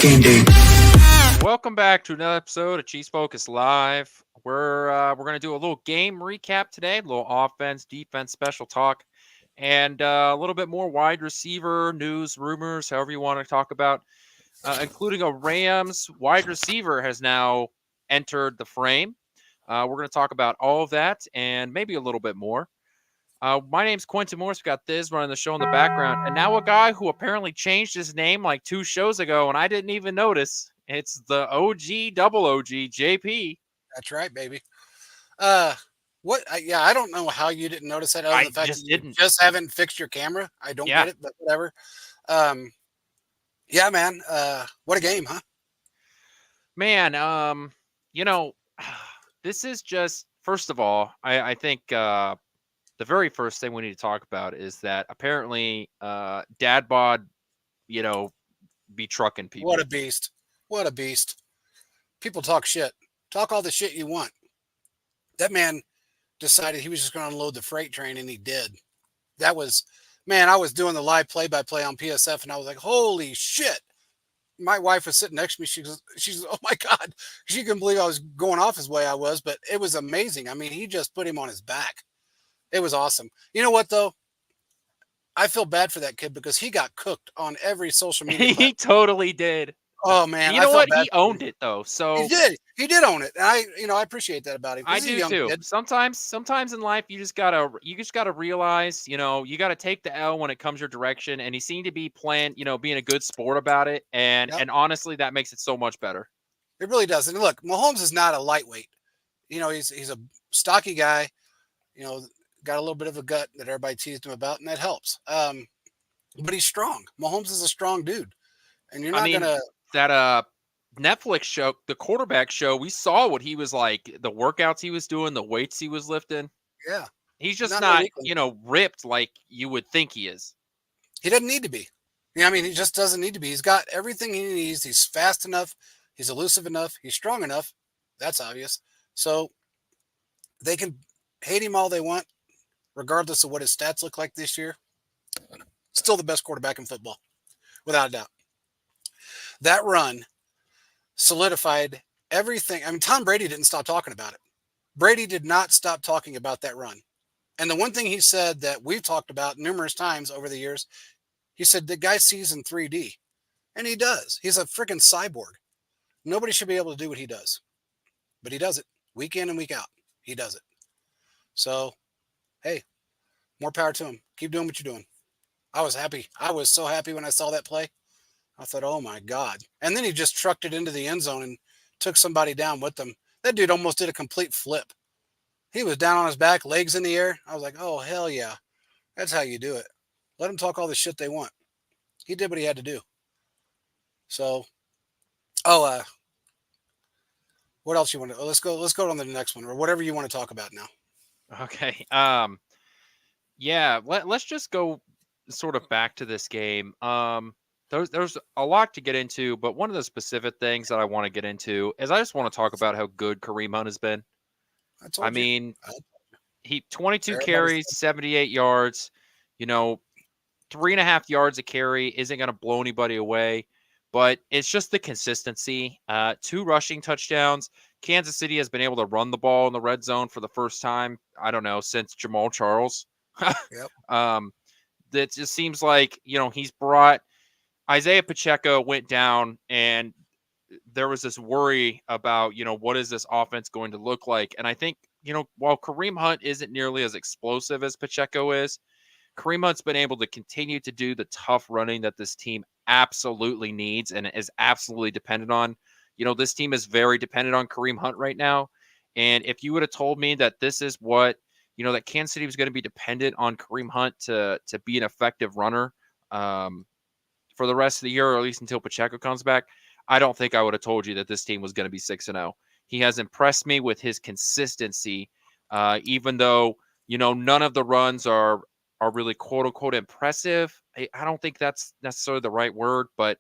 game day. Welcome back to another episode of Chiefs Focus Live. We're gonna do a little game recap today, a little offense, defense, special talk, and a little bit more wide receiver news, rumors, however you want to talk about, including a Rams wide receiver has now entered the frame. We're gonna talk about all of that and maybe a little bit more. My name's Quentin Morris. We got Thiz running the show in the background, and now a guy who apparently changed his name like 2 shows ago, and I didn't even notice. It's the OG, double OG, JP. That's right, baby. Uh, yeah, I don't know how you didn't notice that, other than I the fact that just you didn't. just haven't fixed your camera. I don't Yeah, get it, but whatever. Um, yeah, man. What a game, huh? man. You know, this is just first of all, I think the very first thing we need to talk about is that apparently, Dad bod, you know, be trucking What people. a beast. What a beast. People talk shit. Talk all the shit you want. That man decided he was just going to unload the freight train, and he did. That was, man, I was doing the live play by play on PSF, and I was like, holy shit. My wife was sitting next to me. She's, oh my God. She couldn't believe I was going off his way I was, but it was amazing. I mean, he just put him on his back. It was awesome. You know what, though? I feel bad for that kid because he got cooked on every social media He platform. totally did. Oh man, You I know felt what? bad He for him. owned it though. He So did. He did own it. And I appreciate that about him I because he's a do young too. kid. Sometimes in life you just gotta realize, you gotta take the L when it comes your direction. And he seemed to be playing, being a good sport about it. And Yep, and honestly, that makes it so much better. it really does. And look, Mahomes is not a lightweight. He's a stocky guy. You know, got a little bit of a gut that everybody teased him about, and that helps. But he's strong. Mahomes is a strong dude, and you're I not mean, gonna. that Netflix show, the quarterback show, we saw what he was like, the workouts he was doing, the weights he was lifting. Yeah, He's just not no not, weakling. ripped like you would think he is. He doesn't need to be. I mean, he just doesn't need to be. He's got everything he needs. He's fast enough. He's elusive enough. He's strong enough. That's obvious. So they can hate him all they want, regardless of what his stats look like this year. Still the best quarterback in football, without a doubt. That run solidified everything. I mean, Tom Brady didn't stop talking about it. Brady did not stop talking about that run. And the one thing he said that we've talked about numerous times over the years, he said the guy sees in 3D. And he does. He's a freaking cyborg. Nobody should be able to do what he does. But he does it week in and week out. He does it. So, hey, more power to him. Keep doing what you're doing. I was happy. I was so happy when I saw that play. I thought, oh my God. And then he just trucked it into the end zone and took somebody down with him. That dude almost did a complete flip. He was down on his back, legs in the air. I was like, oh, hell yeah. That's how you do it. Let them talk all the shit they want. He did what he had to do. So, oh, what else you want to? Let's go on to the next one, or whatever you want to talk about now. Okay. Yeah, let's just go sort of back to this game. There's a lot to get into, but one of the specific things that I want to get into is I just want to talk about how good Kareem Hunt has been. I I told you. mean, he 22 Everybody's carries, 78 yards, you know, 3.5 yards a carry isn't going to blow anybody away, but it's just the consistency. 2 rushing touchdowns. Kansas City has been able to run the ball in the red zone for the first time, I don't know, since Jamal Charles. Yep. um, that just seems like, he's brought Isaiah Pacheco went down, and there was this worry about, what is this offense going to look like? And I think, while Kareem Hunt isn't nearly as explosive as Pacheco is, Kareem Hunt's been able to continue to do the tough running that this team absolutely needs and is absolutely dependent on. This team is very dependent on Kareem Hunt right now. And if you would have told me that this is what, that Kansas City was going to be dependent on Kareem Hunt to be an effective runner for the rest of the year, or at least until Pacheco comes back, I don't think I would have told you that this team was going to be 6-0. He has impressed me with his consistency, even though, none of the runs are really quote unquote impressive. I don't think that's necessarily the right word, but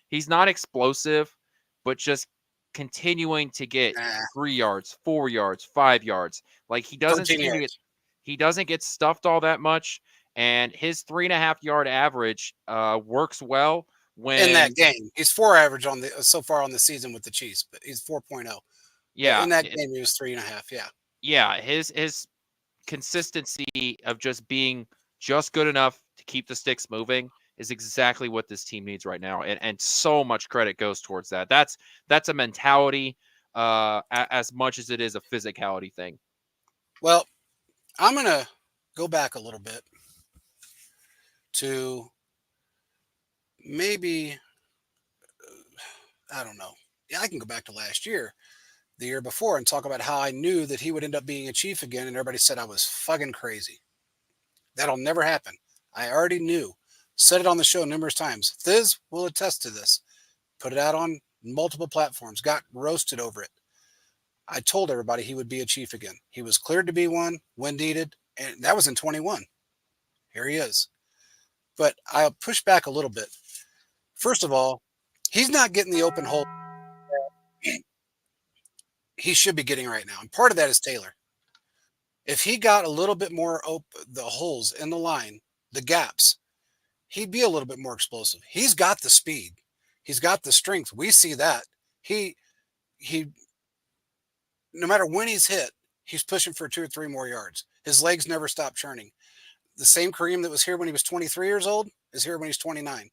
he's not explosive, but just continuing to get Nah, 3 yards, 4 yards, 5 yards. Like he doesn't 13 seem to get yards. he doesn't get stuffed all that much, and his 3.5 yard average works well in that when game. He's 4 average on the so far on the season with the Chiefs, but he's 4.0. But yeah, in that game, he was 3.5. Yeah. yeah, his consistency of just being just good enough to keep the sticks moving is exactly what this team needs right now, and so much credit goes towards that. That's a mentality as much as it is a physicality thing. Well, I'm gonna go back a little bit to maybe I don't know. Yeah, I can go back to last year, the year before, and talk about how I knew that he would end up being a Chief again, and everybody said I was fucking crazy. That'll never happen. I already knew. Said it on the show numerous times. Thiz will attest to this. Put it out on multiple platforms. Got roasted over it. I told everybody he would be a Chief again. He was cleared to be one when needed, and that was in 21. Here he is. But I'll push back a little bit. First of all, he's not getting the open hole he should be getting right now. And part of that is Taylor. If he got a little bit more the holes in the line, the gaps, he'd be a little bit more explosive. He's got the speed. He's got the strength. We see that. He no matter when he's hit, he's pushing for 2 or 3 more yards. His legs never stop churning. The same Kareem that was here when he was 23 years old is here when he's 29.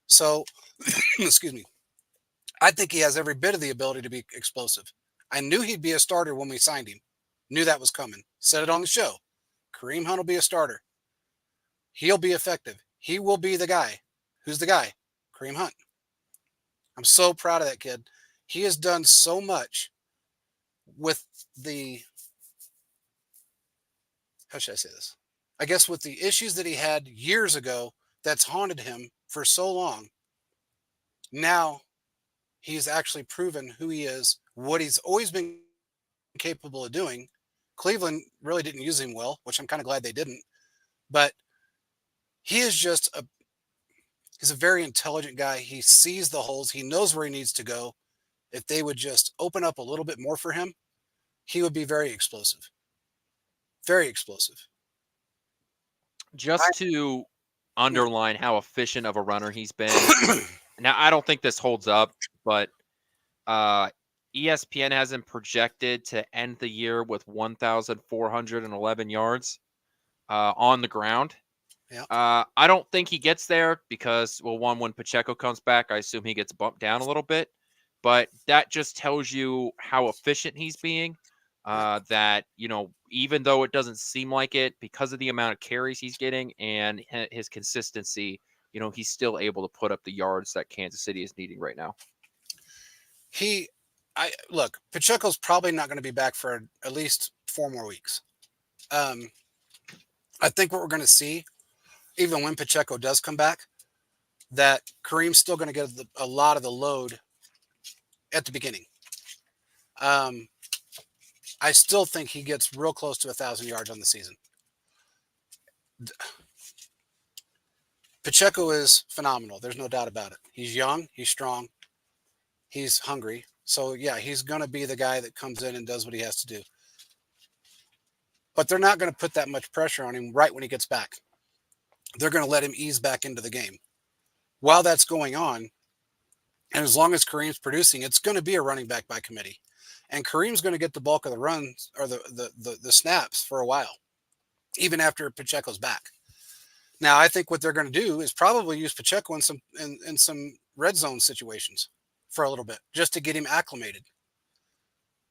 So, excuse me. I think he has every bit of the ability to be explosive. I knew he'd be a starter when we signed him. Knew that was coming. Said it on the show. Kareem Hunt will be a starter. He'll be effective. He will be the guy. Who's the guy? Kareem Hunt. I'm so proud of that kid. He has done so much with the, how should I say this? I guess with the issues that he had years ago that's haunted him for so long. Now he's actually proven who he is, what he's always been capable of doing. Cleveland really didn't use him well, which I'm kind of glad they didn't. But he is just he's a very intelligent guy. He sees the holes. He knows where he needs to go. If they would just open up a little bit more for him, he would be very explosive. Very explosive. Just to I, underline how efficient of a runner he's been. Now, I don't think this holds up, but uh, ESPN has him projected to end the year with 1,411 yards on the ground. yeah. I don't think he gets there because, well, one, when Pacheco comes back, I assume he gets bumped down a little bit. But that just tells you how efficient he's being. Right. That, even though it doesn't seem like it, because of the amount of carries he's getting and his consistency, he's still able to put up the yards that Kansas City is needing right now. I look, Pacheco's probably not going to be back for at least 4 more weeks. I think what we're going to see, even when Pacheco does come back, that Kareem's still going to get a lot of the load at the beginning. I still think he gets real close to 1,000 yards on the season. Pacheco is phenomenal. There's no doubt about it. He's young. He's strong. He's hungry. So, yeah, he's going to be the guy that comes in and does what he has to do. But they're not going to put that much pressure on him right when he gets back. They're going to let him ease back into the game. While that's going on, and as long as Kareem's producing, it's going to be a running back by committee. And Kareem's going to get the bulk of the runs or the snaps for a while, even after Pacheco's back. Now, I think what they're going to do is probably use Pacheco in some red zone situations for a little bit, just to get him acclimated.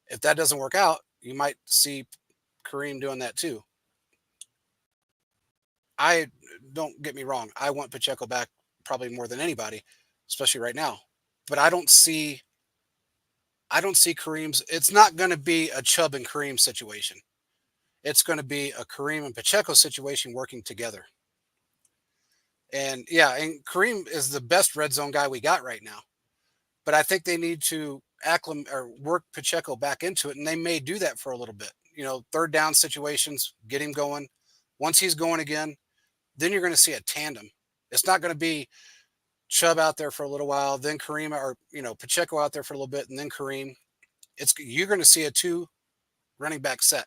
If that doesn't work out, you might see Kareem doing that too. I don't get me wrong. I want Pacheco back probably more than anybody, especially right now. But I don't see Kareem's. It's not going to be a Chubb and Kareem situation. It's going to be a Kareem and Pacheco situation working together. And yeah, and Kareem is the best red zone guy we got right now. But I think they need to acclimate or work Pacheco back into it, and they may do that for a little bit. Third down situations, get him going. Once he's going again, then you're going to see a tandem. It's not going to be Chubb out there for a little while, then Kareem or Pacheco out there for a little bit, and then Kareem. You're going to see a 2 running back set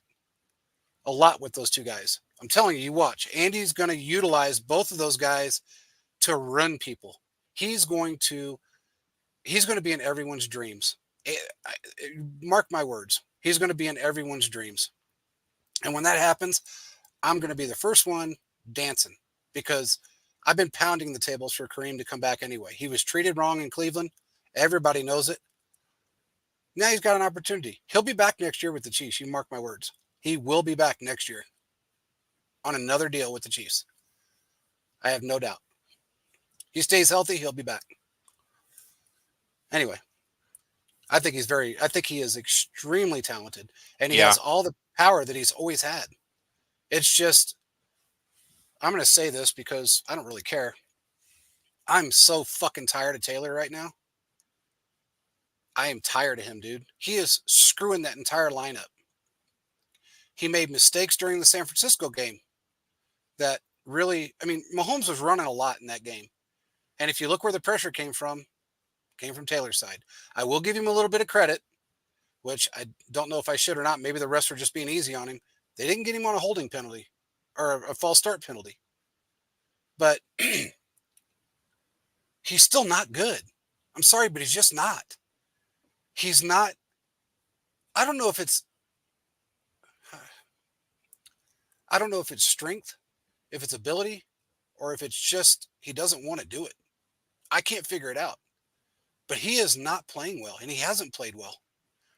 a lot with those 2 guys. I'm telling you, you watch. Andy's going to utilize both of those guys to run people. He's going to be in everyone's dreams. Mark my words. He's going to be in everyone's dreams. And when that happens, I'm going to be the first one dancing because I've been pounding the tables for Kareem to come back anyway. He was treated wrong in Cleveland. Everybody knows it. Now he's got an opportunity. He'll be back next year with the Chiefs. You mark my words. He will be back next year on another deal with the Chiefs. I have no doubt. He stays healthy, he'll be back. Anyway, I think he is extremely talented and he Yeah. has all the power that he's always had. It's just, I'm going to say this because I don't really care. I'm so fucking tired of Taylor right now. I am tired of him, dude. He is screwing that entire lineup. He made mistakes during the San Francisco game that really, I mean, Mahomes was running a lot in that game. And if you look where the pressure came from Taylor's side. I will give him a little bit of credit, which I don't know if I should or not. Maybe the refs were just being easy on him. They didn't get him on a holding penalty or a false start penalty. But he's still not good. I'm sorry, but he's just not. He's not. I don't know if it's. I don't know if it's strength, if it's ability, or if it's just he doesn't want to do it. I can't figure it out. But he is not playing well, and he hasn't played well.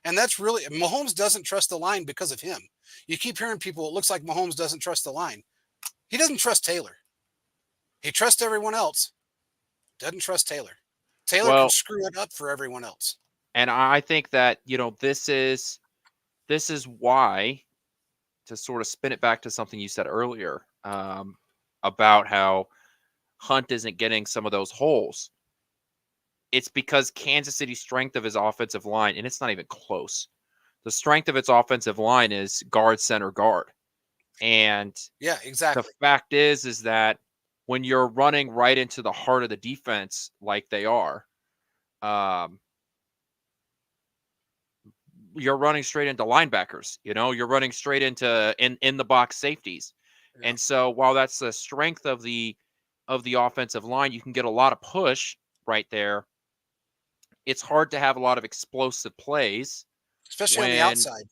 And that's really Mahomes doesn't trust the line because of him. You keep hearing people, it looks like Mahomes doesn't trust the line. He doesn't trust Taylor. He trusts everyone else, doesn't trust Taylor. Taylor can Well, screw it up for everyone else. and I think that, this is why, to sort of spin it back to something you said earlier, about how Hunt isn't getting some of those holes. It's because Kansas City's strength of his offensive line, and it's not even close. The strength of its offensive line is guard, center, guard. And Yeah, the exactly. fact is that when you're running right into the heart of the defense like they are, um, you're running straight into linebackers. You're running straight into in the box safeties. Yeah. And so while that's the strength of the offensive line, you can get a lot of push right there. It's hard to have a lot of explosive plays Especially on the when outside.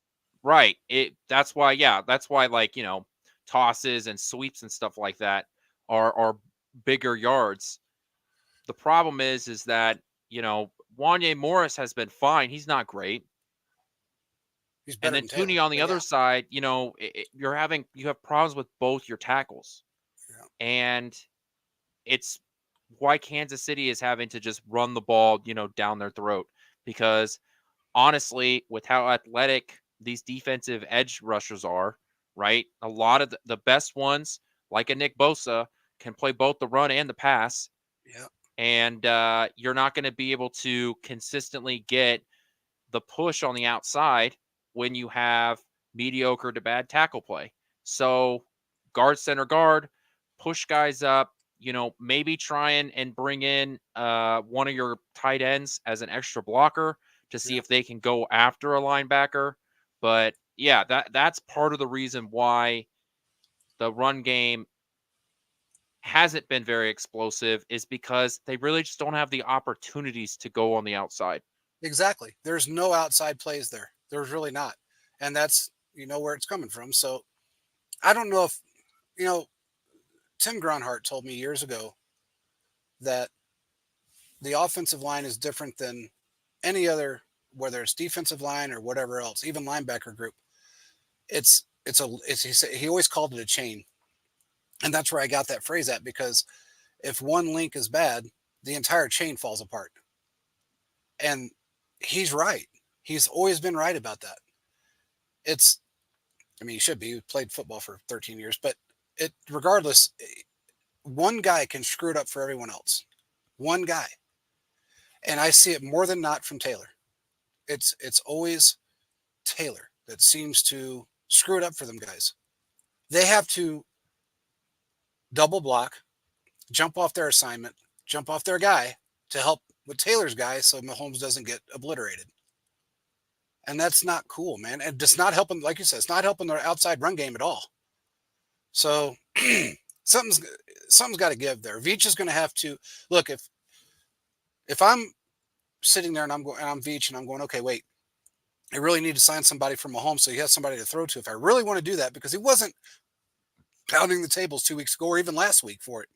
right. That's why, yeah, that's why, like, tosses and sweeps and stuff like that are bigger yards. The problem is that, Wanye Morris has been fine. He's not great. He's And better then than Taylor. Tooney on the But yeah. other side, you have problems with both your tackles. Yeah. And it's why Kansas City is having to just run the ball, down their throat. Because honestly, with how athletic these defensive edge rushers are, right? A lot of the best ones, like a Nick Bosa, can play both the run and the pass. Yeah. And you're not going to be able to consistently get the push on the outside when you have mediocre to bad tackle play. So guard, center, guard, push guys up, maybe try and bring in one of your tight ends as an extra blocker to see Yeah. if they can go after a linebacker. But yeah, that's part of the reason why the run game hasn't been very explosive is because they really just don't have the opportunities to go on the outside. Exactly. There's no outside plays there. There's really not. And that's where it's coming from. So I don't know if you know Tim Grunhart told me years ago that the offensive line is different than any other, whether it's defensive line or whatever else, even linebacker group. He always called it a chain, and that's where I got that phrase at because if one link is bad, the entire chain falls apart. And he's right. He's always been right about that. It's, I mean, he should be. He played football for 13 years, but regardless, one guy can screw it up for everyone else. One guy. And I see it more than not from Taylor. It's always Taylor that seems to screw it up for them guys. They have to double block, jump off their assignment, jump off their guy to help with Taylor's guy so Mahomes doesn't get obliterated. And that's not cool, man. And it's not helping, like you said, it's not helping their outside run game at all. So something's got to give there. Veach is going to have to look. If I'm sitting there and I'm Veach and I'm going, okay, wait, I really need to sign somebody from Mahomes so he has somebody to throw to. If I really want to do that, because he wasn't pounding the tables 2 weeks ago or even last week for it.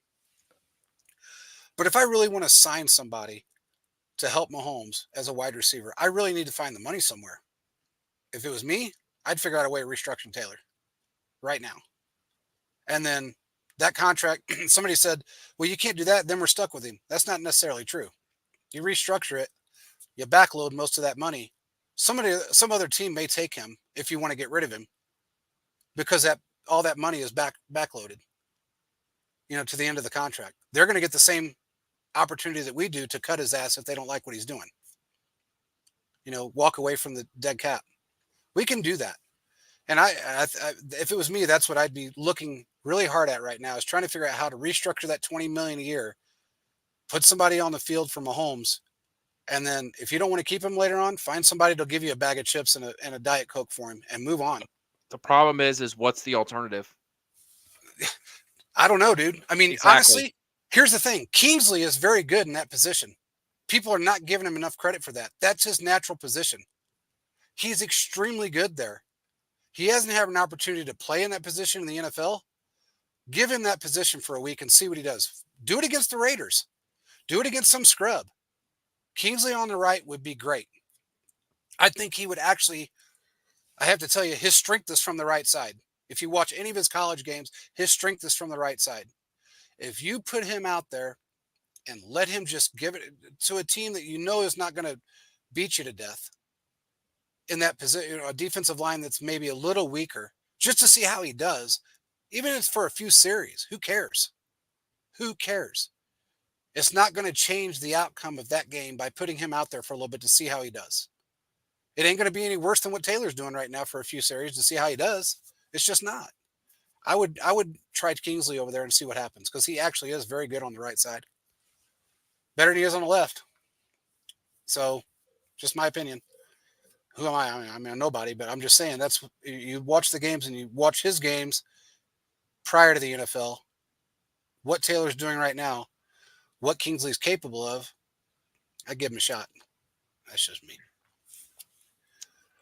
But if I really want to sign somebody to help Mahomes as a wide receiver, I really need to find the money somewhere. If it was me, I'd figure out a way of restructuring Taylor right now. And then that contract, somebody said, well, you can't do that. Then we're stuck with him. That's not necessarily true. You restructure it, you backload most of that money. Some other team may take him if you want to get rid of him because that all that money is backloaded, to the end of the contract. They're going to get the same opportunity that we do to cut his ass if they don't like what he's doing. Walk away from the dead cap. We can do that. And if it was me, that's what I'd be looking really hard at right now, is trying to figure out how to restructure that $20 million a year, put somebody on the field for Mahomes, and then if you don't want to keep him later on, find somebody that'll give you a bag of chips and a Diet Coke for him and move on. The problem is what's the alternative? I don't know, dude. I mean, Exactly. honestly, here's the thing. Kingsley is very good in that position. People are not giving him enough credit for that. That's his natural position. He's extremely good there. He hasn't had an opportunity to play in that position in the NFL. Give him that position for a week and see what he does. Do it against the Raiders. Do it against some scrub. Kingsley on the right would be great. I think he would actually, I have to tell you, his strength is from the right side. If you watch any of his college games, his strength is from the right side. If you put him out there and let him just give it to a team that is not going to beat you to death in that position, a defensive line that's maybe a little weaker, just to see how he does, even if it's for a few series, who cares? Who cares? It's not going to change the outcome of that game by putting him out there for a little bit to see how he does. It ain't going to be any worse than what Taylor's doing right now for a few series to see how he does. It's just not. I would try Kingsley over there and see what happens, because he actually is very good on the right side. Better than he is on the left. So, just my opinion. Who am I? I mean, I'm nobody, but I'm just saying, that's, you watch the games and you watch his games prior to the NFL, what Taylor's doing right now, what Kingsley's capable of, I'd give him a shot. That's just me.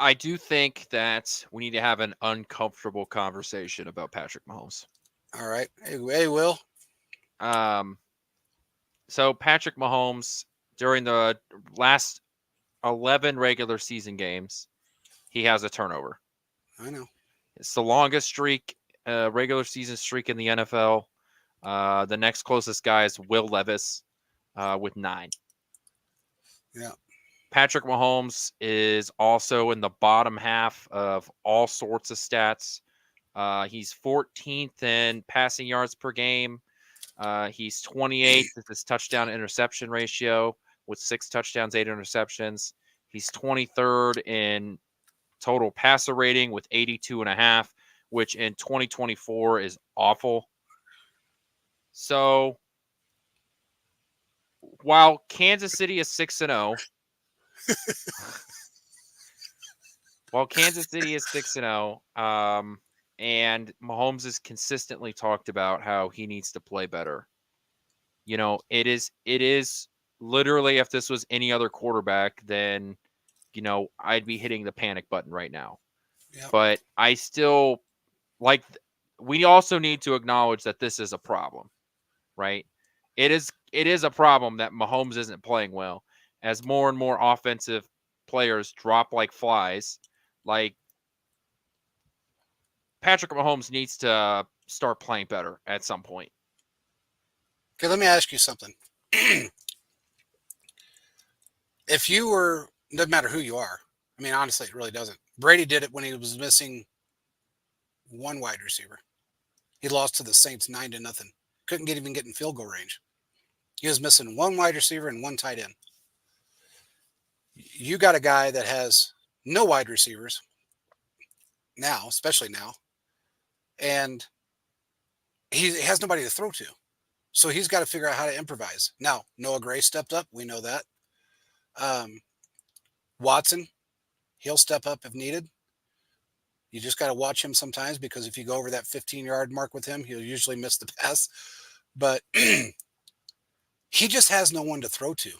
I do think that we need to have an uncomfortable conversation about Patrick Mahomes. All right. Hey, Will. So Patrick Mahomes, during the last 11 regular season games, he has a turnover. I know. It's the longest regular season streak in the NFL. The next closest guy is Will Levis with 9. Yeah. Patrick Mahomes is also in the bottom half of all sorts of stats. He's 14th in passing yards per game. He's 28th with his touchdown interception ratio with 6 touchdowns, 8 interceptions. He's 23rd in total passer rating with 82.5, which in 2024 is awful. So while Kansas City is 6-0, and Mahomes has consistently talked about how he needs to play better. It is literally, if this was any other quarterback, then, I'd be hitting the panic button right now. Yep. But I still we also need to acknowledge that this is a problem, right? It is a problem that Mahomes isn't playing well, as more and more offensive players drop like flies. Like, Patrick Mahomes needs to start playing better at some point. Okay, let me ask you something. If you were, doesn't matter who you are. I mean, honestly, it really doesn't. Brady did it when he was missing one wide receiver. He lost to the Saints 9-0. Couldn't even get in field goal range. He was missing one wide receiver and one tight end. You got a guy that has no wide receivers now, especially now, and he has nobody to throw to. So he's got to figure out how to improvise. Now, Noah Gray stepped up. We know that. Watson, he'll step up if needed. You just got to watch him sometimes, because if you go over that 15-yard mark with him, he'll usually miss the pass. But he just has no one to throw to.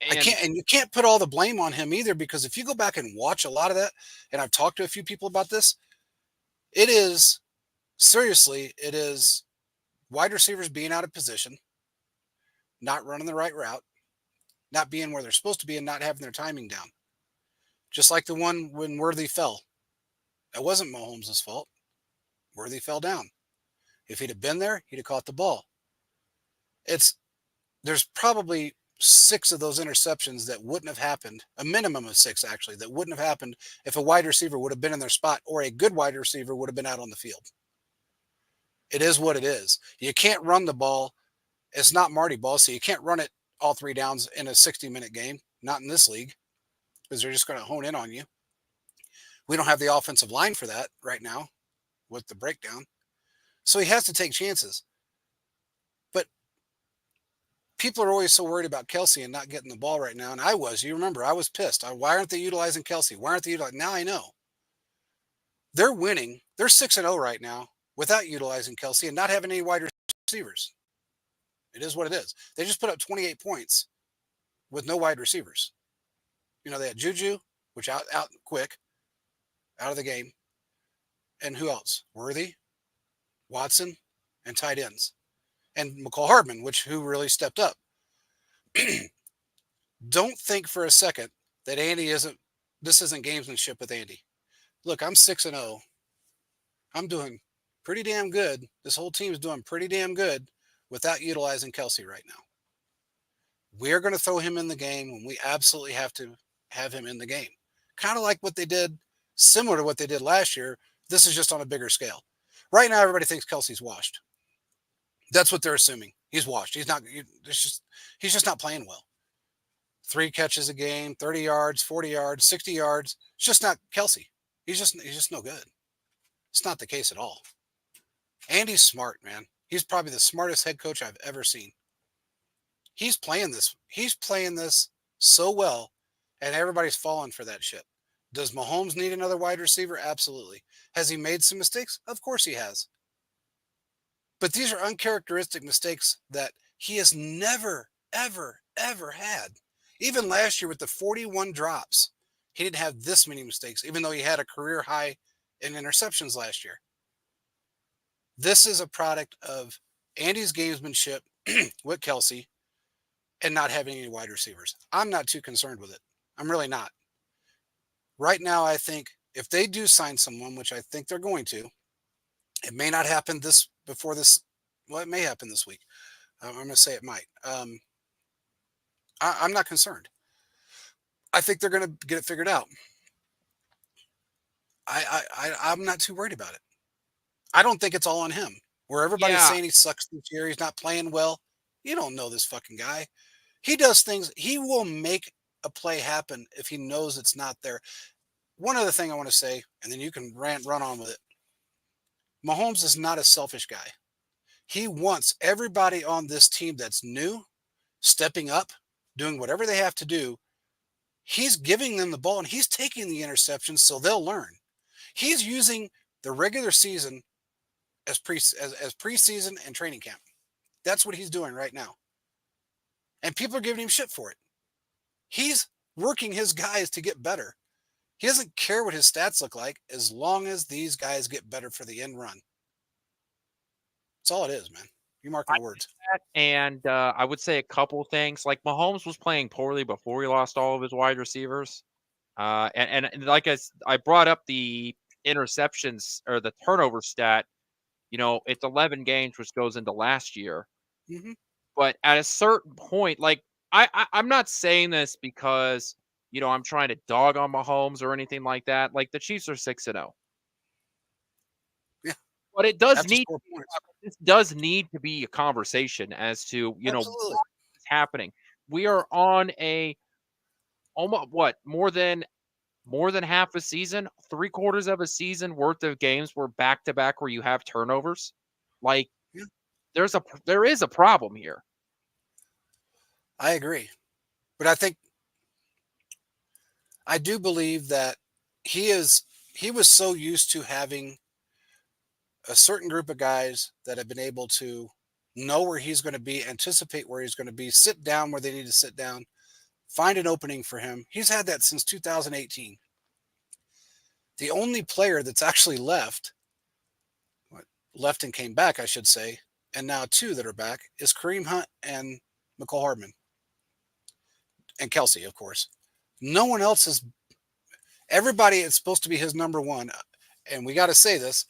I And can't, and you can't put all the blame on him either, because if you go back and watch a lot of that, and I've talked to a few people about this, it is seriously, it is wide receivers being out of position, not running the right route, not being where they're supposed to be, and not having their timing down. Just like the one when Worthy fell. That wasn't Mahomes' fault. Worthy fell down. If he'd have been there, he'd have caught the ball. It's There's probably six of those interceptions that wouldn't have happened, a minimum of six actually, that wouldn't have happened if a wide receiver would have been in their spot, or a good wide receiver would have been out on the field. It is what it is. You can't run the ball. It's not Marty ball, so you can't run it all three downs in a 60-minute game. Not in this league, because they're just going to hone in on you. We don't have the offensive line for that right now with the breakdown. So he has to take chances. But people are always so worried about Kelsey and not getting the ball right now. And I was, you remember, I was pissed. Why aren't they utilizing Kelsey? Why aren't they utilizing? Now I know. They're winning. They're 6-0 right now without utilizing Kelsey and not having any wide receivers. It is what it is. They just put up 28 points with no wide receivers. They had Juju, which out quick, out of the game. And who else? Worthy, Watson, and tight ends. And McCall Hardman, who really stepped up. Don't think for a second that this isn't gamesmanship with Andy. Look, I'm 6-0. I'm doing pretty damn good. This whole team is doing pretty damn good without utilizing Kelsey right now. We're going to throw him in the game when we absolutely have to have him in the game. Kind of like what they did, similar to what they did last year. This is just on a bigger scale. Right now, everybody thinks Kelsey's washed. That's what they're assuming. He's washed. He's not. He's just not playing well. 3 catches a game, 30 yards, 40 yards, 60 yards. It's just not Kelsey. He's just no good. It's not the case at all. Andy's smart, man. He's probably the smartest head coach I've ever seen. He's playing this. He's playing this so well, and everybody's falling for that shit. Does Mahomes need another wide receiver? Absolutely. Has he made some mistakes? Of course he has. But these are uncharacteristic mistakes that he has never, ever, ever had. Even last year with the 41 drops, he didn't have this many mistakes, even though he had a career high in interceptions last year. This is a product of Andy's gamesmanship with Kelsey and not having any wide receivers. I'm not too concerned with it. I'm really not. Right now, I think if they do sign someone, which I think they're going to, it may not happen before this. Well, it may happen this week. I'm going to say it might. I'm not concerned. I think they're going to get it figured out. I'm not too worried about it. I don't think it's all on him. Where everybody's yeah, saying he sucks this year, he's not playing well. You don't know this fucking guy. He does things. He will make a play happen if he knows it's not there. One other thing I want to say, and then you can run on with it. Mahomes is not a selfish guy. He wants everybody on this team that's new, stepping up, doing whatever they have to do. He's giving them the ball and he's taking the interceptions so they'll learn. He's using the regular season as preseason and training camp. That's what he's doing right now. And people are giving him shit for it. He's working his guys to get better. He doesn't care what his stats look like as long as these guys get better for the end run. That's all it is, man. You mark I my get words. that, and I would say a couple things. Like Mahomes was playing poorly before he lost all of his wide receivers, and like I brought up the interceptions or the turnover stat. It's 11 games, which goes into last year. Hmm. But at a certain point, like I'm not saying this because I'm trying to dog on Mahomes or anything like that. Like the Chiefs are 6-0, Yeah, but it does have to need score points. this does need to be a conversation as to Absolutely. what is happening. We are on a almost what more than half a season, 3/4 of a season worth of games were back to back where you have turnovers. Like Yeah, there is a problem here. I agree. But I do believe that he was so used to having a certain group of guys that have been able to know where he's going to be, anticipate where he's going to be, sit down where they need to sit down, find an opening for him. He's had that since 2018. The only player that's actually left and came back, I should say, and now two that are back is Kareem Hunt and McCole Hardman and Kelsey, of course. No one else is. Everybody is supposed to be his number one, and we got to say this: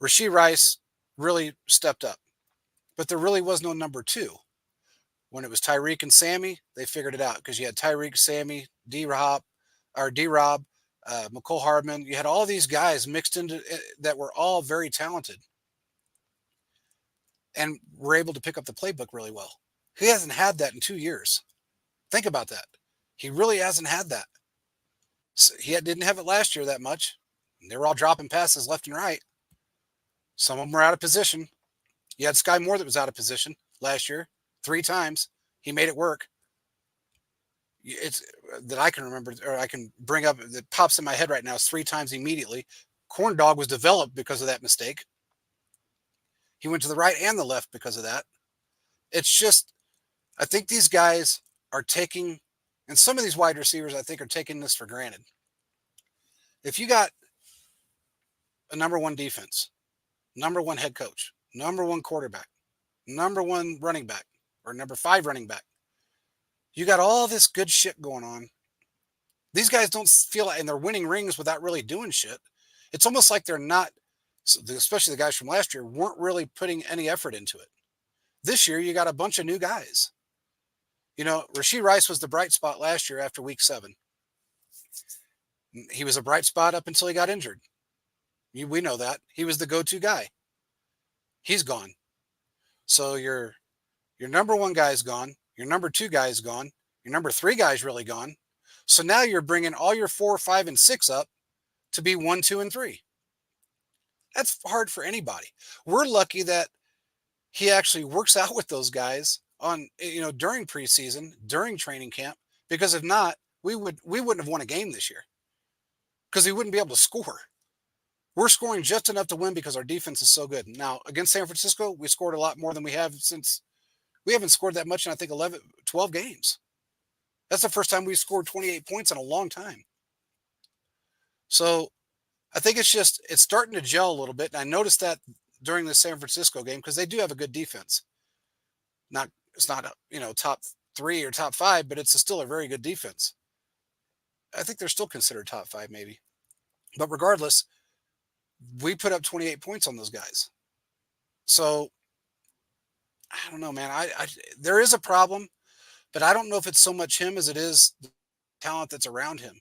Rashee Rice really stepped up, but there really was no number two. When it was Tyreek and Sammy, they figured it out because you had Tyreek, Sammy, D Rob, McCole Hardman. You had all these guys mixed into that were all very talented and were able to pick up the playbook really well. He hasn't had that in 2 years. Think about that. He really hasn't had that. So didn't have it last year that much. They were all dropping passes left and right. Some of them were out of position. You had Sky Moore that was out of position last year 3 times. He made it work. It's that I can remember, or I can bring up that pops in my head right now is 3 times immediately. Corn Dog was developed because of that mistake. He went to the right and the left because of that. It's just, I think these guys are taking, and some of these wide receivers, I think, are taking this for granted. If you got a number one defense, number one head coach, number one quarterback, number one running back, or number 5 running back, you got all this good shit going on. These guys don't feel like, and they're winning rings without really doing shit. It's almost like they're not, especially the guys from last year, weren't really putting any effort into it. This year, you got a bunch of new guys. Rashee Rice was the bright spot last year after week 7. He was a bright spot up until he got injured. We know that. He was the go-to guy. He's gone. So your number one guy is gone. Your number 2 guy is gone. Your number 3 guy is really gone. So now you're bringing all your 4, 5, and 6 up to be 1, 2, and 3. That's hard for anybody. We're lucky that he actually works out with those guys on, during preseason, during training camp, because if not, we wouldn't have won a game this year because we wouldn't be able to score. We're scoring just enough to win because our defense is so good. Now, against San Francisco, we scored a lot more than we have since we haven't scored that much in, I think, 12 games. That's the first time we scored 28 points in a long time. So I think it's starting to gel a little bit. And I noticed that during the San Francisco game because they do have a good defense. It's not top 3 or top 5, but it's still a very good defense. I think they're still considered top 5 maybe. But regardless, we put up 28 points on those guys. So I don't know, man. There is a problem, but I don't know if it's so much him as it is the talent that's around him.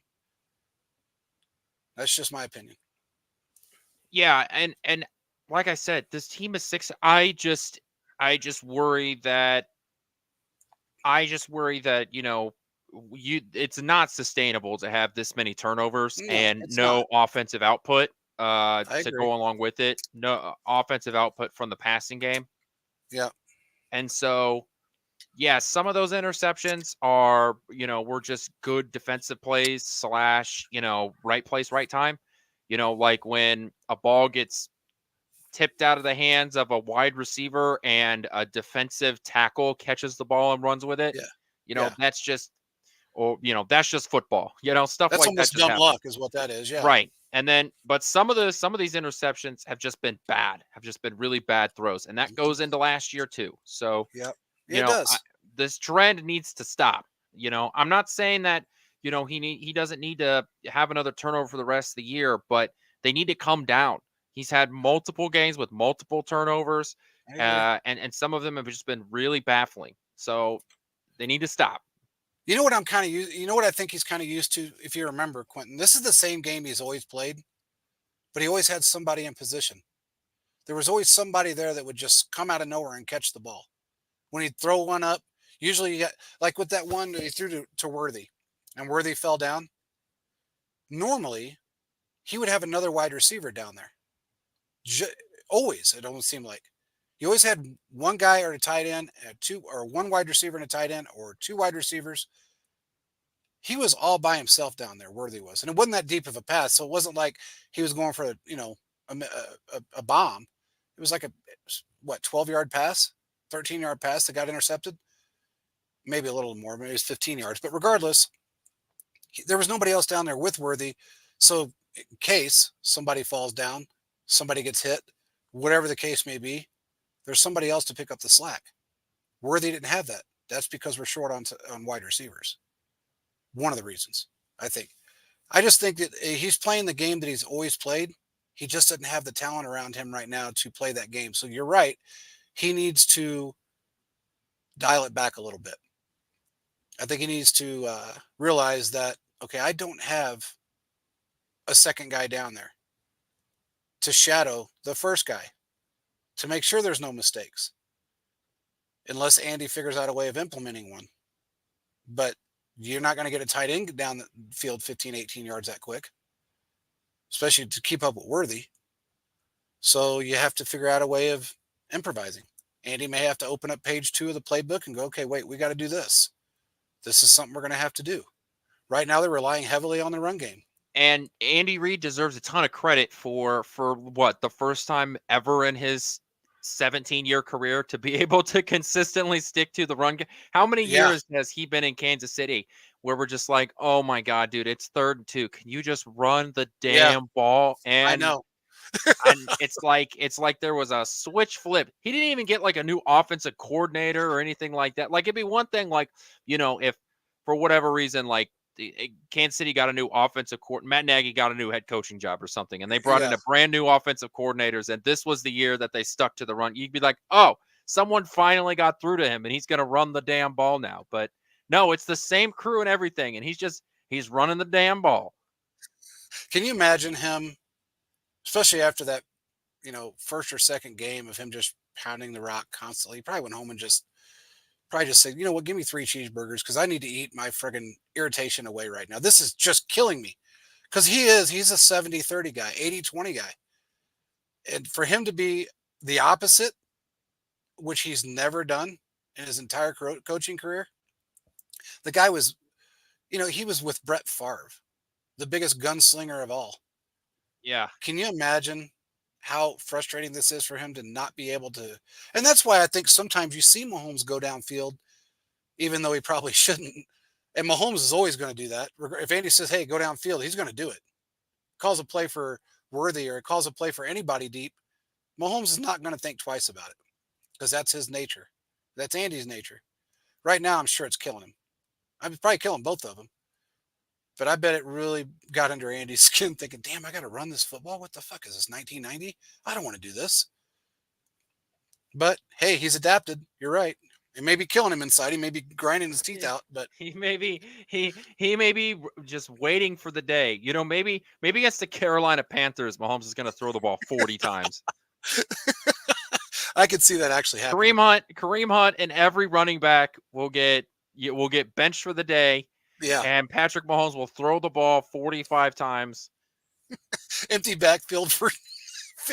That's just my opinion. Yeah, and like I said, this team is 6. I just worry that it's not sustainable to have this many turnovers No, and it's no not. offensive output I to agree. go along with it. No offensive output from the passing game. Yeah. And so, yeah, some of those interceptions are, were just good defensive plays / right place, right time. Like when a ball gets tipped out of the hands of a wide receiver and a defensive tackle catches the ball and runs with it. Yeah. Yeah. That's just football. Stuff That's like that almost just dumb happens. luck is what that is. Yeah. Right. And then, but some of these interceptions have just been bad, have just been really bad throws. And that Mhm. goes into last year too. So, Yep. you It know, does. this trend needs to stop. I'm not saying that, he doesn't need to have another turnover for the rest of the year, but they need to come down. He's had multiple games with multiple turnovers, I agree. and some of them have just been really baffling. So they need to stop. You know what I'm kind of used. You know what I think he's kind of used to. If you remember, Quentin, this is the same game he's always played, but he always had somebody in position. There was always somebody there that would just come out of nowhere and catch the ball. When he'd throw one up, usually you got like with that one that he threw to Worthy, and Worthy fell down. Normally, he would have another wide receiver down there. Always, it almost seemed like he always had one guy or a tight end, or one wide receiver and a tight end, or 2 wide receivers. He was all by himself down there. Worthy was, and it wasn't that deep of a pass, so it wasn't like he was going for a bomb. It was like a 12-yard pass, 13-yard pass that got intercepted. maybe a little more, maybe it was 15 yards. But regardless, there was nobody else down there with Worthy. So in case somebody falls down, somebody gets hit, whatever the case may be, there's somebody else to pick up the slack. Worthy didn't have that. That's because we're short on wide receivers. One of the reasons, I think. I just think that he's playing the game that he's always played. He just doesn't have the talent around him right now to play that game. So you're right. He needs to dial it back a little bit. I think he needs to realize that, okay, I don't have a second guy down there to shadow the first guy to make sure there's no mistakes, unless Andy figures out a way of implementing one. But you're not going to get a tight end down the field 15, 18 yards that quick, especially to keep up with Worthy. So you have to figure out a way of improvising. Andy may have to open up page 2 of the playbook and go, okay, wait, we got to do this. This is something we're going to have to do. Right now, they're relying heavily on the run game. And Andy Reid deserves a ton of credit for what, the first time ever in his 17-year career to be able to consistently stick to the run game. How many Yeah, years has he been in Kansas City where we're just like, oh my God, dude, it's 3rd and 2. Can you just run the yeah, damn ball? I And know. it's like there was a switch flip. He didn't even get like a new offensive coordinator or anything like that. Like it'd be one thing, like, if for whatever reason, like Kansas City got a new offensive court, Matt Nagy got a new head coaching job or something, and they brought in Yeah. a brand new offensive coordinators, and this was the year that they stuck to the run. You'd be like, oh, someone finally got through to him, and he's gonna run the damn ball now. But no, it's the same crew and everything, and he's running the damn ball. Can you imagine him, especially after that, first or second game of him just pounding the rock constantly? He probably went home and probably just said, you know what, give me 3 cheeseburgers because I need to eat my friggin' irritation away right now. This is just killing me. Because he's a 70-30 guy, 80-20 guy. And for him to be the opposite, which he's never done in his entire coaching career, the guy was, he was with Brett Favre, the biggest gunslinger of all. Yeah, Can you imagine how frustrating this is for him to not be able to? And that's why I think sometimes you see Mahomes go downfield, even though he probably shouldn't. And Mahomes is always going to do that. If Andy says, hey, go downfield, he's going to do it. Calls a play for Worthy or calls a play for anybody deep, Mahomes is not going to think twice about it because that's his nature. That's Andy's nature. Right now, I'm sure it's killing him. I'm probably killing both of them. But I bet it really got under Andy's skin thinking, damn, I got to run this football. What the fuck is this, 1990? I don't want to do this. But hey, he's adapted. You're right. It may be killing him inside. He may be grinding his teeth out, but he may be just waiting for the day. Maybe against the Carolina Panthers, Mahomes is going to throw the ball 40 times. I could see that actually happening. Kareem Hunt, and every running back will get benched for the day, Yeah. and Patrick Mahomes will throw the ball 45 times. Empty backfield for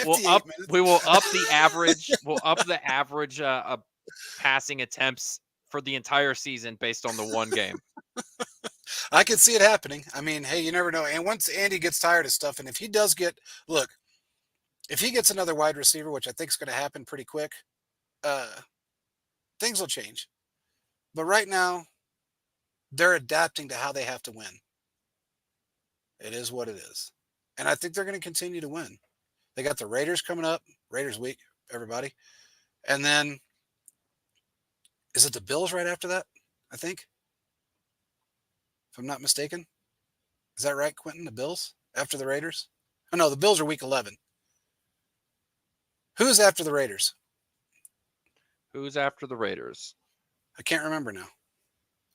We'll 58 up minutes. we will up the average. We'll up the average passing attempts for the entire season based on the one game. I could see it happening. I mean, hey, you never know. And once Andy gets tired of stuff, and if he does look, if he gets another wide receiver, which I think is going to happen pretty quick, uh, things will change. But right now, they're adapting to how they have to win. It is what it is. And I think they're going to continue to win. They got the Raiders coming up, Raiders week, everybody. And then, is it the Bills right after that? I think, if I'm not mistaken. Is that right, Quentin? The Bills after the Raiders? Oh, no, the Bills are week 11. Who's after the Raiders? Who's after the Raiders? I can't remember now.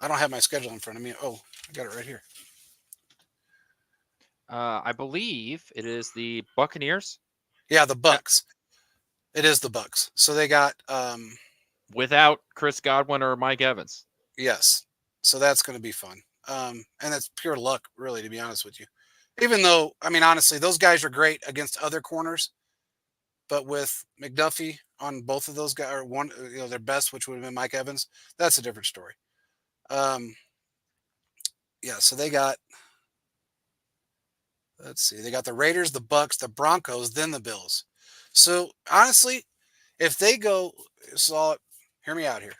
I don't have my schedule in front of me. Oh, I got it right here. I believe it is the Buccaneers. Yeah, the Bucks. It is the Bucks. So they got Without Chris Godwin or Mike Evans. yes. So that's going to be fun. And that's pure luck, really, to be honest with you. Even though, I mean, honestly, those guys are great against other corners, but with McDuffie on both of those guys, or one, their best, which would have been Mike Evans, that's a different story. Um, yeah. So they got. Let's see. They got the Raiders, the Bucks, the Broncos, then the Bills. So honestly, if they go, so hear me out here.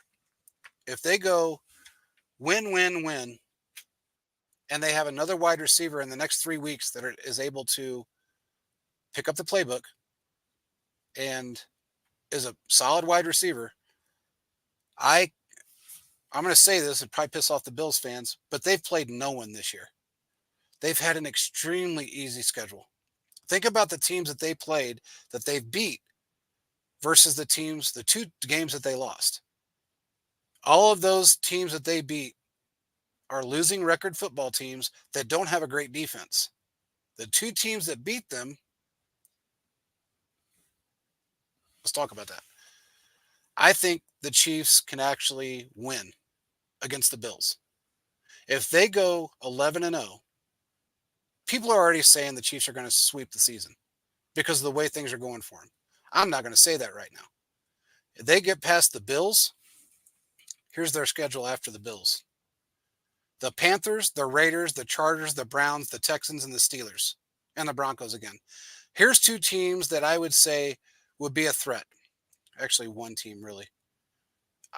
If they go win, win, win, and they have another wide receiver in the next 3 weeks that is able to pick up the playbook and is a solid wide receiver, I I'm going to say this and probably piss off the Bills fans, but they've played no one this year. They've had an extremely easy schedule. Think about the teams that they played that they've beat versus the two games that they lost. All of those teams that they beat are losing record football teams that don't have a great defense. The two teams that beat them, let's talk about that. I think the Chiefs can actually win against the Bills. If they go 11-0, people are already saying the Chiefs are going to sweep the season because of the way things are going for them. I'm not going to say that right now. If they get past the Bills, here's their schedule after the Bills: the Panthers, the Raiders, the Chargers, the Browns, the Texans, and the Steelers, and the Broncos again. Here's two teams that I would say would be a threat. Actually, one team, really.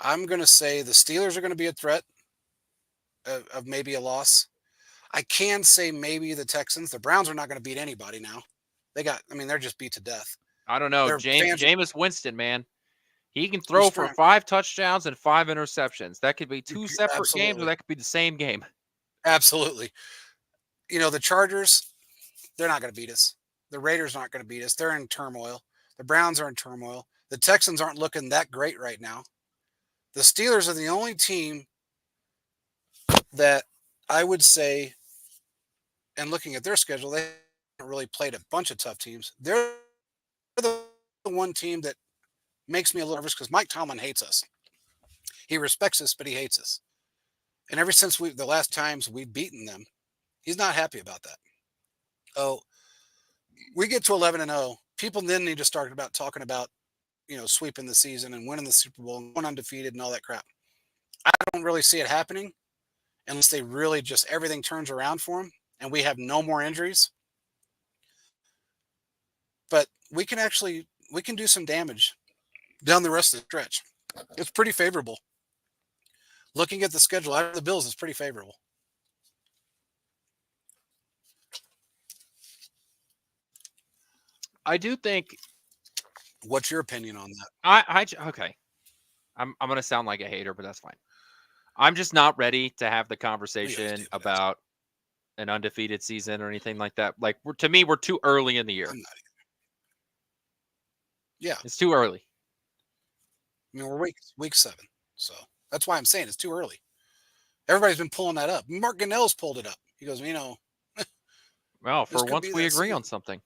I'm going to say the Steelers are going to be a threat of maybe a loss. I can say maybe the Texans. The Browns are not going to beat anybody now. They're just beat to death. I don't know. Their fans are Jameis Winston, man. He can they're throw for strong. 5 touchdowns and 5 interceptions. That could be 2 separate games, or Absolutely. that could be the same game. Absolutely. The Chargers, they're not going to beat us. The Raiders aren't going to beat us. They're in turmoil. The Browns are in turmoil. The Texans aren't looking that great right now. The Steelers are the only team that I would say, and looking at their schedule, they haven't really played a bunch of tough teams. They're the one team that makes me a little nervous because Mike Tomlin hates us. He respects us, but he hates us. And ever since the last times we've beaten them, he's not happy about that. Oh, we get to 11-0. People then need to start talking about sweeping the season and winning the Super Bowl and going undefeated and all that crap. I don't really see it happening unless they really just everything turns around for them and we have no more injuries. But we can do some damage down the rest of the stretch. It's pretty favorable. Looking at the schedule after the Bills is pretty favorable. I do think What's your opinion on that? okay. I'm going to sound like a hater, but that's fine. I'm just not ready to have the We always do, conversation but that's, about an undefeated season or anything like that. Like to me, we're too early in the year. I'm not. Yeah, It's too early. we're week 7, so that's why I'm saying it's too early. Everybody's been pulling that up. Mark Gannell's pulled it up. He goes, Well, this for could once be we that agree season. on something.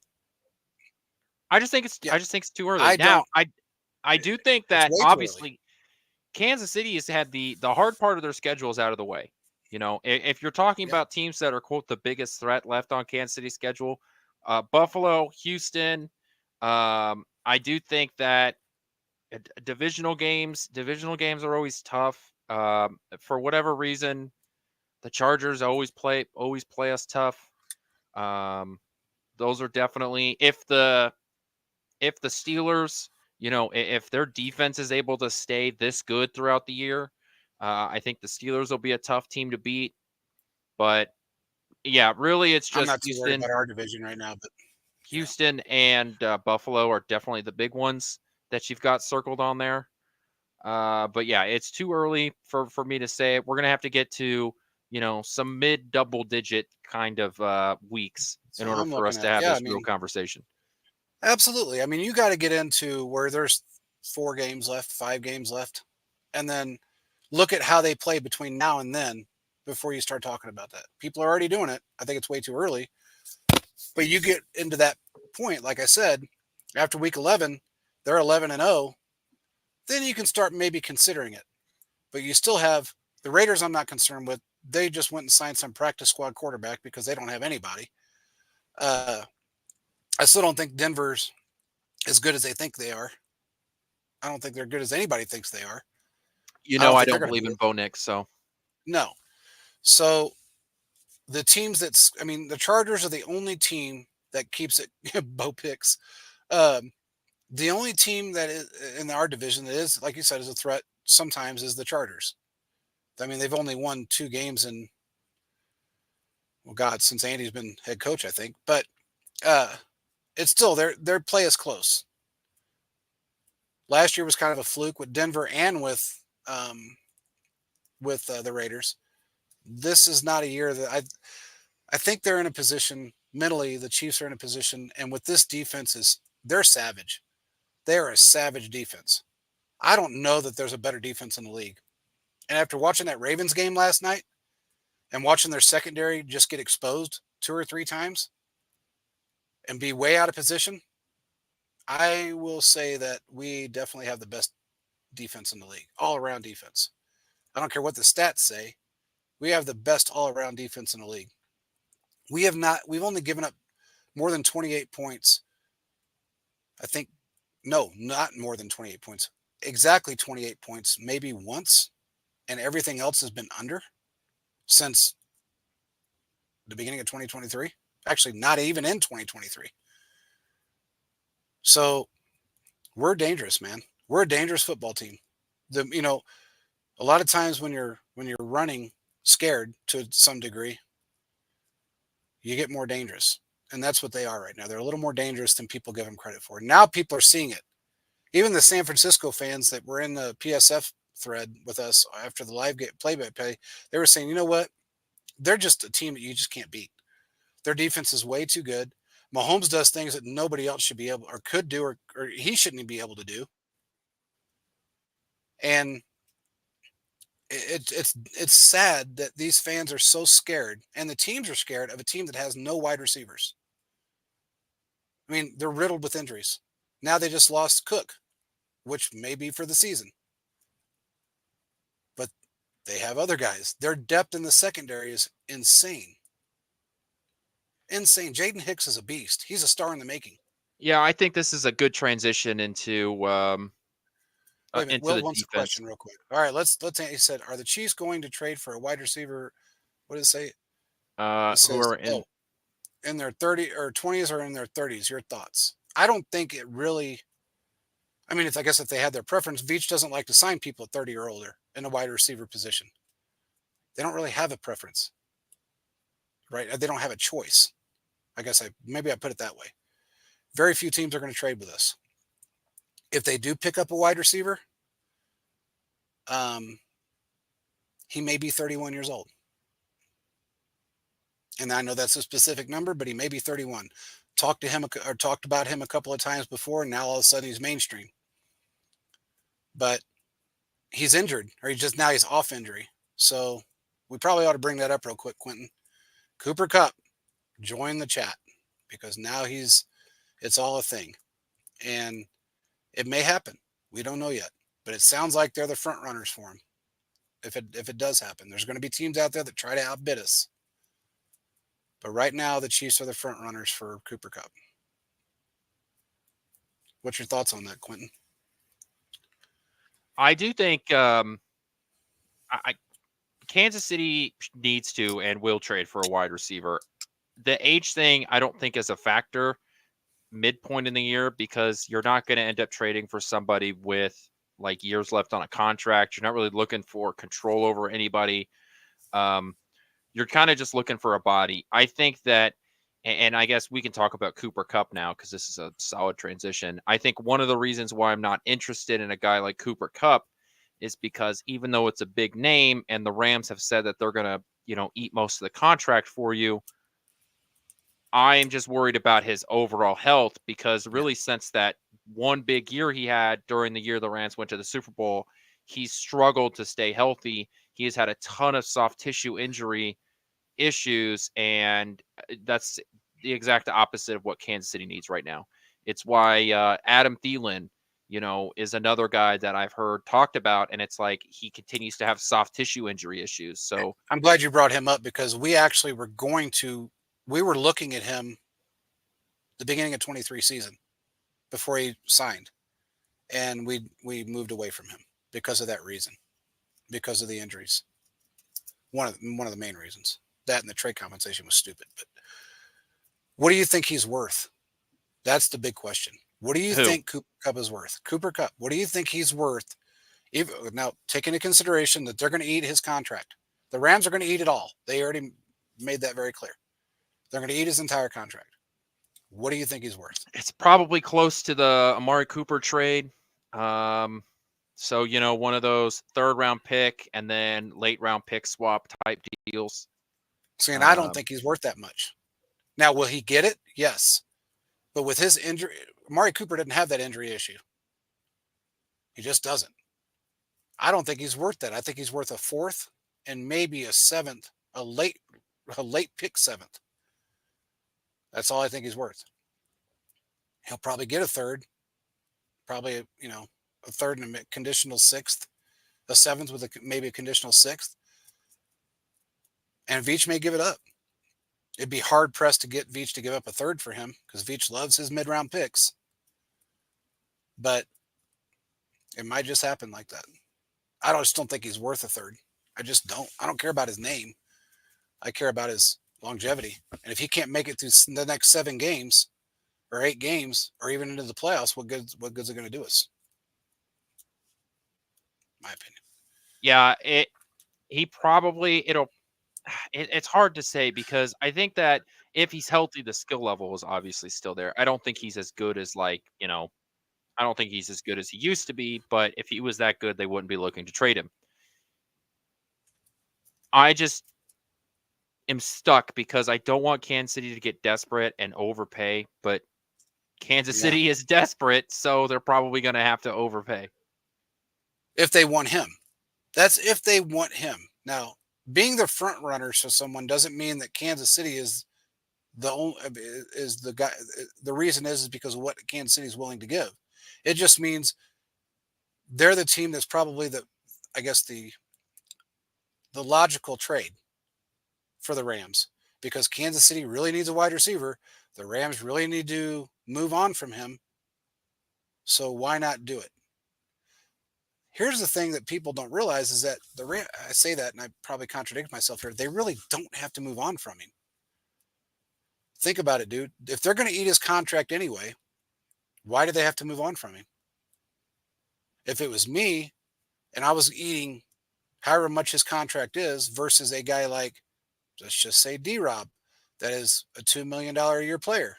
I just think Yeah, it's too early. I Now, don't. I do think It's that way too early. obviously Kansas City has had the hard part of their schedules out of the way. If you're talking Yeah, about teams that are quote the biggest threat left on Kansas City's schedule, Buffalo, Houston. I do think that divisional games are always tough. For whatever reason, the Chargers always play us tough. Um, those are definitely if the Steelers, if their defense is able to stay this good throughout the year, I think the Steelers will be a tough team to beat. But yeah, really, it's I'm just not too worried about our division right now, but yeah, Houston and Buffalo are definitely the big ones that you've got circled on there. But yeah, it's too early for me to say it. We're gonna have to get to some mid double digit kind of weeks in so order I'm for us looking to at. have Yeah, I this real mean, conversation. absolutely. I mean, you got to get into where there's 4 games left, 5 games left, and then look at how they play between now and then before you start talking about that. People are already doing it. I think it's way too early. But you get into that point, like I said, after week 11, they're 11-0. Then you can start maybe considering it. But you still have the Raiders. I'm not concerned with. They just went and signed some practice squad quarterback because they don't have anybody. Uh, I still don't think Denver's as good as they think they are. I don't think they're good as anybody thinks they are. I don't I think they're don't going to believe beat in it. Bo Nix, so No. So the teams the Chargers are the only team that keeps it. Bo picks. Um, the only team that is in our division that is, like you said, is a threat sometimes is the Chargers. I mean, they've only won 2 games in, well, God, since Andy's been head coach, I think. But uh, it's still their play is close. Last year was kind of a fluke with Denver and with the Raiders. This is not a year that I think they're in a position mentally. The Chiefs are in a position, and with this defense is they're savage. They're a savage defense. I don't know that there's a better defense in the league. And after watching that Ravens game last night and watching their secondary just get exposed 2 or 3 times and be way out of position, I will say that we definitely have the best defense in the league, all around defense. I don't care what the stats say. We have the best all around defense in the league. We've only given up more than 28 points. I think, no, not more than 28 points. Exactly 28 points, maybe once. And everything else has been under since the beginning of 2023. Actually, not even in 2023. So we're dangerous, man. We're a dangerous football team. A lot of times when you're running scared to some degree, you get more dangerous. And that's what they are right now. They're a little more dangerous than people give them credit for. Now people are seeing it. Even the San Francisco fans that were in the PSF thread with us after the live play-by-play, they were saying, you know what? They're just a team that you just can't beat. Their defense is way too good. Mahomes does things that nobody else should be able or could do or he shouldn't be able to do. And it's sad that these fans are so scared and the teams are scared of a team that has no wide receivers. I mean, they're riddled with injuries. Now they just lost Cook, which may be for the season. But they have other guys. Their depth in the secondary is insane. Insane. Jaden Hicks is a beast. He's a star in the making. Yeah, I think this is a good transition Wait a minute. into Will the wants a defense. question real quick. All right, let's. He said, "Are the Chiefs going to trade for a wide receiver?" What does it say? It Who says, are in "Oh, in their 30 or 20s or in their 30s." Your thoughts? I don't think it really. I mean, I guess if they had their preference, Veach doesn't like to sign people at 30 or older in a wide receiver position. They don't really have a preference, right? They don't have a choice. I guess maybe I put it that way. Very few teams are going to trade with us. If they do pick up a wide receiver, um, he may be 31 years old. And I know that's a specific number, but he may be 31. Talked to him or talked about him a couple of times before, and now all of a sudden he's mainstream. But he's injured, or he's off injury. So we probably ought to bring that up real quick, Quentin. Cooper Kupp, join the chat because now it's all a thing. And it may happen. We don't know yet. But it sounds like they're the front runners for him. If it does happen, there's going to be teams out there that try to outbid us. But right now, the Chiefs are the front runners for Cooper Kupp. What's your thoughts on that, Quentin? I do think Kansas City needs to and will trade for a wide receiver. The age thing, I don't think is a factor midpoint in the year because you're not going to end up trading for somebody with like years left on a contract. You're not really looking for control over anybody. You're kind of just looking for a body. I think that, and I guess we can talk about Cooper Kupp now because this is a solid transition. I think one of the reasons why I'm not interested in a guy like Cooper Kupp is because even though it's a big name and the Rams have said that they're going to, eat most of the contract for you, I am just worried about his overall health because Yeah. really since that one big year he had during the year the Rams went to the Super Bowl, he's struggled to stay healthy. He has had a ton of soft tissue injury issues, and that's the exact opposite of what Kansas City needs right now. It's why Adam Thielen, is another guy that I've heard talked about, and it's like he continues to have soft tissue injury issues. So I'm glad you brought him up because we actually we were looking at him the beginning of 23 season before he signed. And we moved away from him because of that reason, because of the injuries. One of the main reasons. That and the trade compensation was stupid. But what do you think he's worth? That's the big question. What do you who? think Cooper Kupp is worth? Cooper Kupp. What do you think he's worth Even, now, take into consideration that they're going to eat his contract. The Rams are going to eat it all. They already made that very clear. They're going to eat his entire contract. What do you think he's worth? It's probably close to the Amari Cooper trade. So, one of those third round pick and then late round pick swap type deals. See, and I don't Um, think he's worth that much. Now, will he get it? Yes. But with his injury, Amari Cooper didn't have that injury issue. He just doesn't. I don't think he's worth that. I think he's worth a fourth and maybe a seventh, a late pick seventh. That's all I think he's worth. He'll probably get a third, probably a third and a conditional sixth, a seventh with maybe a conditional sixth, and Veach may give it up. It'd be hard pressed to get Veach to give up a third for him because Veach loves his mid round picks, but it might just happen like that. Just don't think he's worth a third. I just don't. I don't care about his name. I care about his longevity. And if he can't make it through the next 7 games or 8 games or even into the playoffs, what good's it going to do us? My opinion. Yeah, it's hard to say because I think that if he's healthy, the skill level is obviously still there. I don't think he's as good as I don't think he's as good as he used to be, but if he was that good, they wouldn't be looking to trade him. I just am stuck because I don't want Kansas City to get desperate and overpay, but Kansas City is desperate, so they're probably going to have to overpay. If they want him. That's if they want him. Now, being the front runner for someone doesn't mean that Kansas City is the guy. The reason is because of what Kansas City is willing to give. It just means they're the team that's probably the logical trade for the Rams because Kansas City really needs a wide receiver. The Rams really need to move on from him. So why not do it? Here's the thing that people don't realize is that I say that and I probably contradict myself here. They really don't have to move on from him. Think about it, dude. If they're going to eat his contract anyway, why do they have to move on from him? If it was me and I was eating however much his contract is versus a guy like, let's just say D-Rob, that is a $2 million a year player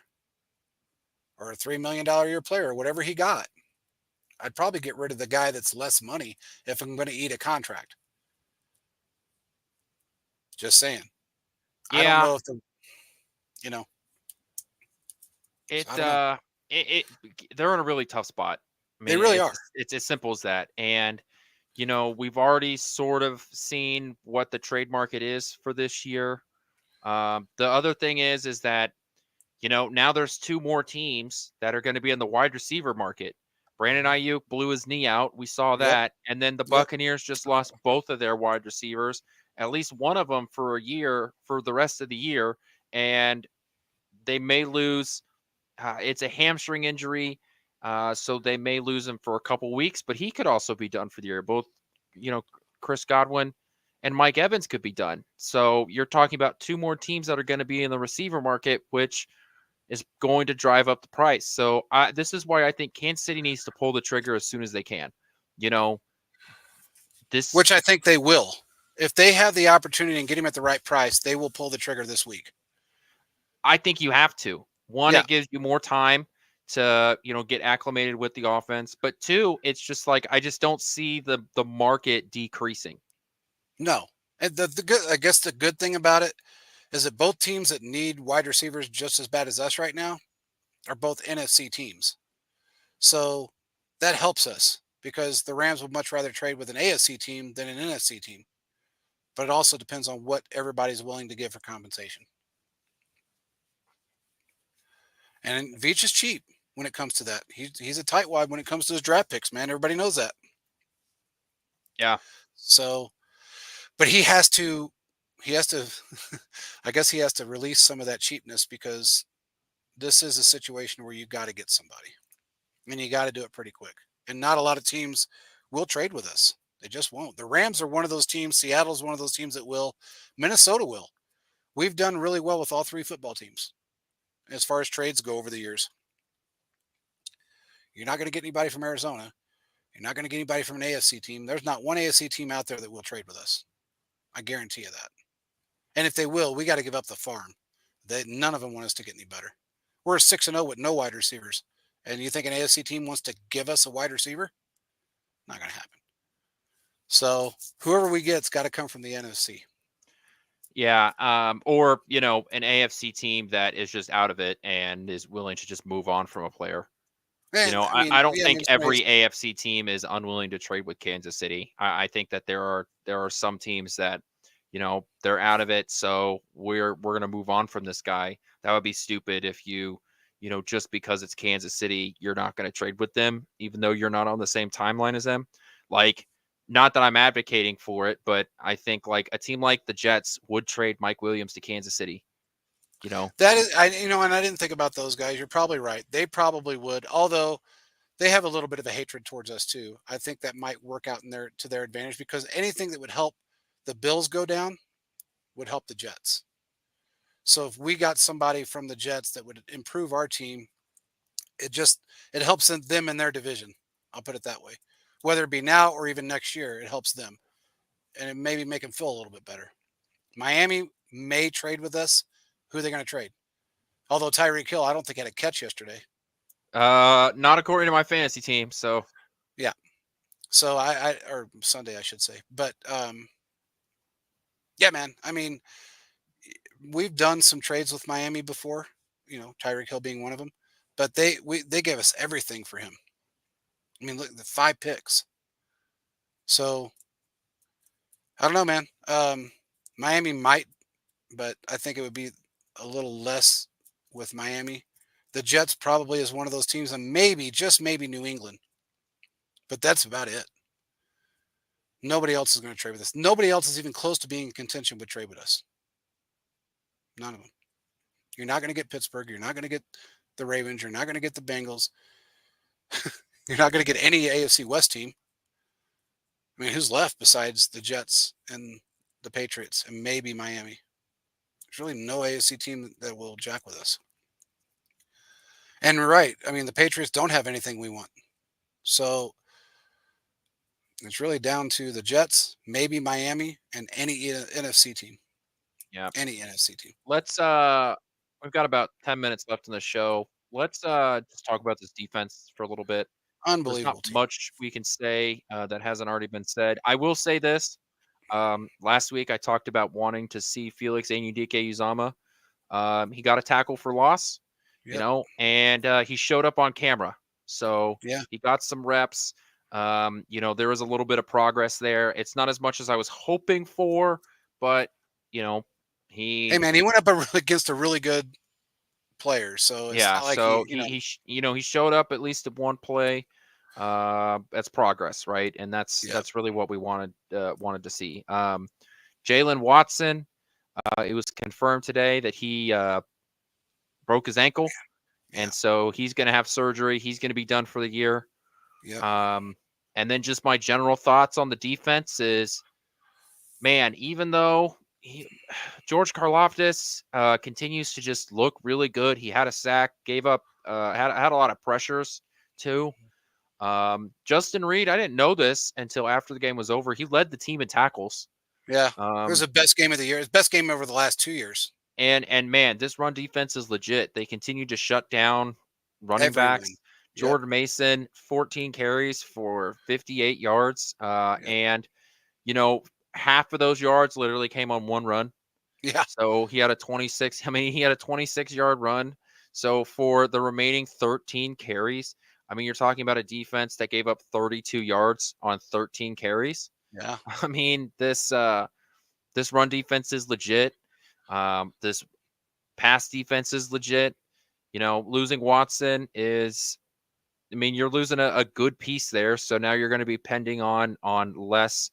or a $3 million a year player, or whatever he got, I'd probably get rid of the guy that's less money if I'm going to eat a contract. Just saying. Yeah. I don't know if they're in a really tough spot. I mean, they really are. It's as simple as that. And we've already sort of seen what the trade market is for this year. The other thing is that now there's 2 more teams that are going to be in the wide receiver market. Brandon Ayuk blew his knee out. We saw that. And then the Buccaneers just lost both of their wide receivers, at least one of them for the rest of the year. And they may lose. It's a hamstring injury. So they may lose him for a couple weeks, but he could also be done for the year. Both, Chris Godwin and Mike Evans could be done. So you're talking about 2 more teams that are going to be in the receiver market, which is going to drive up the price. So this is why I think Kansas City needs to pull the trigger as soon as they can. Which I think they will. If they have the opportunity and get him at the right price, they will pull the trigger this week. I think you have to. One, it gives you more time to get acclimated with the offense, but 2, it's just like I just don't see the market decreasing. No, and I guess the good thing about it is that both teams that need wide receivers just as bad as us right now are both NFC teams. So that helps us because the Rams would much rather trade with an AFC team than an NFC team. But it also depends on what everybody's willing to give for compensation. And Veach is cheap when it comes to that. He's a tightwad when it comes to his draft picks, man. Everybody knows that. Yeah. So, but he has to, I guess he has to release some of that cheapness because this is a situation where you got to get somebody and you got to do it pretty quick. And not a lot of teams will trade with us. They just won't. The Rams are one of those teams. Seattle's one of those teams that will. Minnesota will. We've done really well with all 3 football teams as far as trades go over the years. You're not going to get anybody from Arizona. You're not going to get anybody from an AFC team. There's not one AFC team out there that will trade with us. I guarantee you that. And if they will, we got to give up the farm. None of them want us to get any better. We're 6-0 with no wide receivers. And you think an AFC team wants to give us a wide receiver? Not going to happen. So whoever we get's got to come from the NFC. Yeah, or an AFC team that is just out of it and is willing to just move on from a player. And I mean, I don't yeah, I think mean, every AFC team is unwilling to trade with Kansas City. I think that there are some teams that, they're out of it, so we're gonna move on from this guy. That would be stupid if just because it's Kansas City, you're not gonna trade with them, even though you're not on the same timeline as them. Like, not that I'm advocating for it, but I think like a team like the Jets would trade Mike Williams to Kansas City. that is, and I didn't think about those guys. You're probably right. They probably would, although they have a little bit of a hatred towards us too. I think that might work out to their advantage because anything that would help the Bills go down would help the Jets. So if we got somebody from the Jets that would improve our team, it helps them in their division. I'll put it that way. Whether it be now or even next year, it helps them, and it maybe make them feel a little bit better. Miami may trade with us. Who are they going to trade? Although Tyreek Hill, I don't think had a catch yesterday. Not according to my fantasy team. So Yeah. So or Sunday, I should say. But yeah, man. I mean, we've done some trades with Miami before. Tyreek Hill being one of them. But they gave us everything for him. I mean, look, the 5 picks. So I don't know, man. Miami might, but I think it would be a little less with Miami. The Jets probably is one of those teams, and maybe, just maybe, New England. But that's about it. Nobody else is going to trade with us. Nobody else is even close to being in contention with trade with us. None of them. You're not going to get Pittsburgh. You're not going to get the Ravens. You're not going to get the Bengals. You're not going to get any AFC West team. I mean, who's left besides the Jets and the Patriots and maybe Miami? There's really no AFC team that will jack with us. And we're right. I mean, the Patriots don't have anything we want. So it's really down to the Jets, maybe Miami, and any NFC team. yeah, Any NFC team. let's we've got about 10 minutes left in the show. Let's just talk about this defense for a little bit. There's not Unbelievable team. much we can say that hasn't already been said. I will say this. Last week I talked about wanting to see Felix Anudike-Uzomah. He got a tackle for loss, Yep. and he showed up on camera. So Yeah. he got some reps. There was a little bit of progress there. It's not as much as I was hoping for, but Hey, man, he went up against a really good player. So it's yeah. not like So he showed up at least at one play. That's progress, right? And that's yeah. that's really what we wanted to see. Jalen Watson, it was confirmed today that he broke his ankle, Yeah. and so he's going to have surgery. He's going to be done for the year. Yep. And then just my general thoughts on the defense is, man, even though George Karlaftis continues to just look really good. He had a sack, gave up, had a lot of pressures too. Justin Reed, I didn't know this until after the game was over. He led the team in tackles. Yeah. It was the best game of the year. It's the best game over the last 2 years. And man, this run defense is legit. They continue to shut down running Everyone. backs. Yep. Jordan Mason, 14 carries for 58 yards. Yep. And half of those yards literally came on one run. Yeah. So he had a 26-yard run. So for the remaining 13 carries, I mean, you're talking about a defense that gave up 32 yards on 13 carries. Yeah. I mean, this run defense is legit. This pass defense is legit. Losing Watson is, I mean, you're losing a good piece there. So now you're going to be pending on less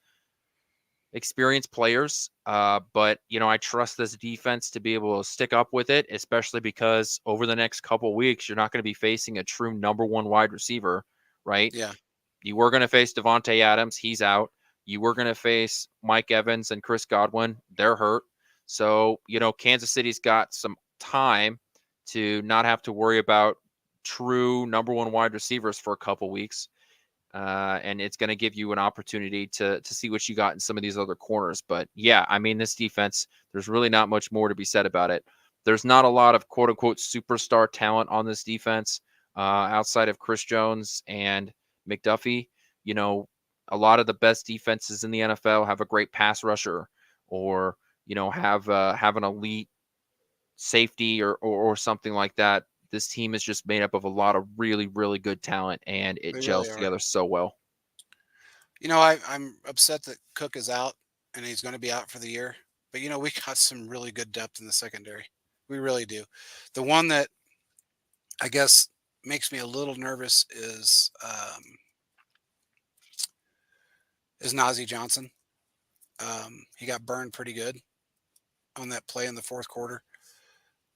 experienced players. But I trust this defense to be able to stick up with it, especially because over the next couple weeks, you're not going to be facing a true number one wide receiver, right? Yeah. You were going to face Devontae Adams. He's out. You were going to face Mike Evans and Chris Godwin. They're hurt. So, Kansas City's got some time to not have to worry about true number one wide receivers for a couple weeks. and it's going to give you an opportunity to see what you got in some of these other corners. But yeah, I mean, this defense, there's really not much more to be said about it. There's not a lot of quote unquote superstar talent on this defense outside of Chris Jones and McDuffie. You know, a lot of the best defenses in the NFL have a great pass rusher, or have an elite safety, or something like that. This team is just made up of a lot of really, really good talent, and it They really gels are. together so well. I'm upset that Cook is out and he's going to be out for the year. But we got some really good depth in the secondary. We really do. The one that I guess makes me a little nervous is Nazi Johnson. He got burned pretty good on that play in the fourth quarter.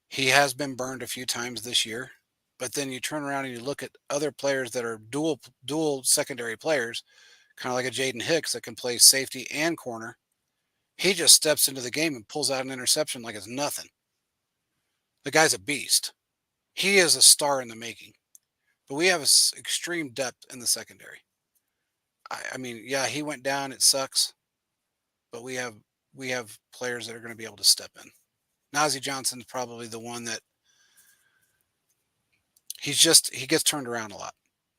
He has been burned a few times this year, but then you turn around and you look at other players that are dual secondary players, kind of like a Jaden Hicks that can play safety and corner. He just steps into the game and pulls out an interception like it's nothing. The guy's a beast. He is a star in the making. But we have extreme depth in the secondary. I mean, yeah, he went down. It sucks, but we have players that are going to be able to step in. Nazi Johnson's probably the one that he gets turned around a lot.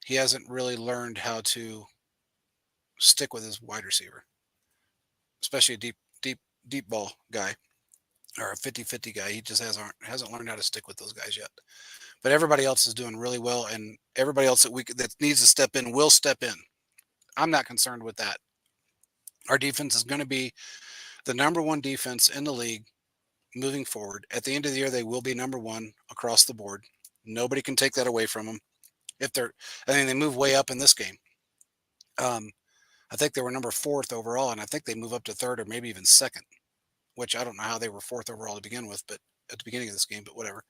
He hasn't really learned how to stick with his wide receiver, especially a deep ball guy or a 50-50 guy. He just hasn't learned how to stick with those guys yet. But everybody else is doing really well, and everybody else that needs to step in will step in. I'm not concerned with that. Our defense is going to be the number one defense in the league moving forward. At the end of the year, they will be number one across the board. Nobody can take that away from them. They move way up in this game. I think they were number fourth overall, and I think they move up to third or maybe even second, which I don't know how they were fourth overall to begin with, but at the beginning of this game, but whatever.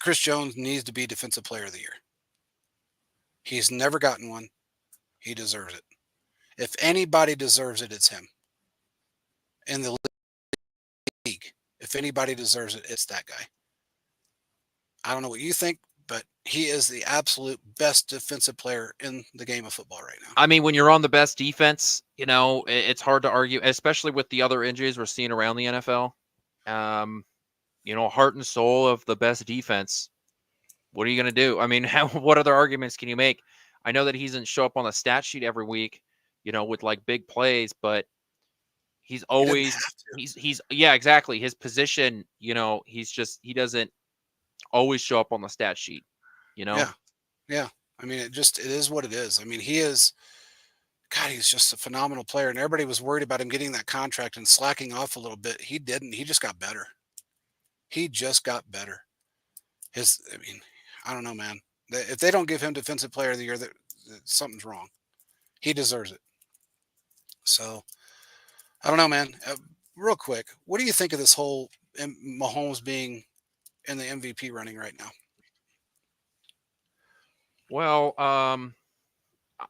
Chris Jones needs to be Defensive Player of the Year. He's never gotten one. He deserves it. If anybody deserves it, it's him. In the league, if anybody deserves it, it's that guy. I don't know what you think, but he is the absolute best defensive player in the game of football right now. I mean, when you're on the best defense, it's hard to argue, especially with the other injuries we're seeing around the NFL. Heart and soul of the best defense. What are you going to do? I mean, what other arguments can you make? I know that he doesn't show up on the stat sheet every week, with like big plays, but he's He doesn't always have to. he's yeah, exactly. His position, he doesn't always show up on the stat sheet, you know. Yeah, yeah. I mean, it is what it is. I mean, he is. God, he's just a phenomenal player, and everybody was worried about him getting that contract and slacking off a little bit. He didn't. He just got better. He just got better. I mean, I don't know, man. If they don't give him Defensive Player of the Year, that something's wrong. He deserves it. So I don't know, man. Real quick, what do you think of this whole Mahomes being in the MVP running right now? Well,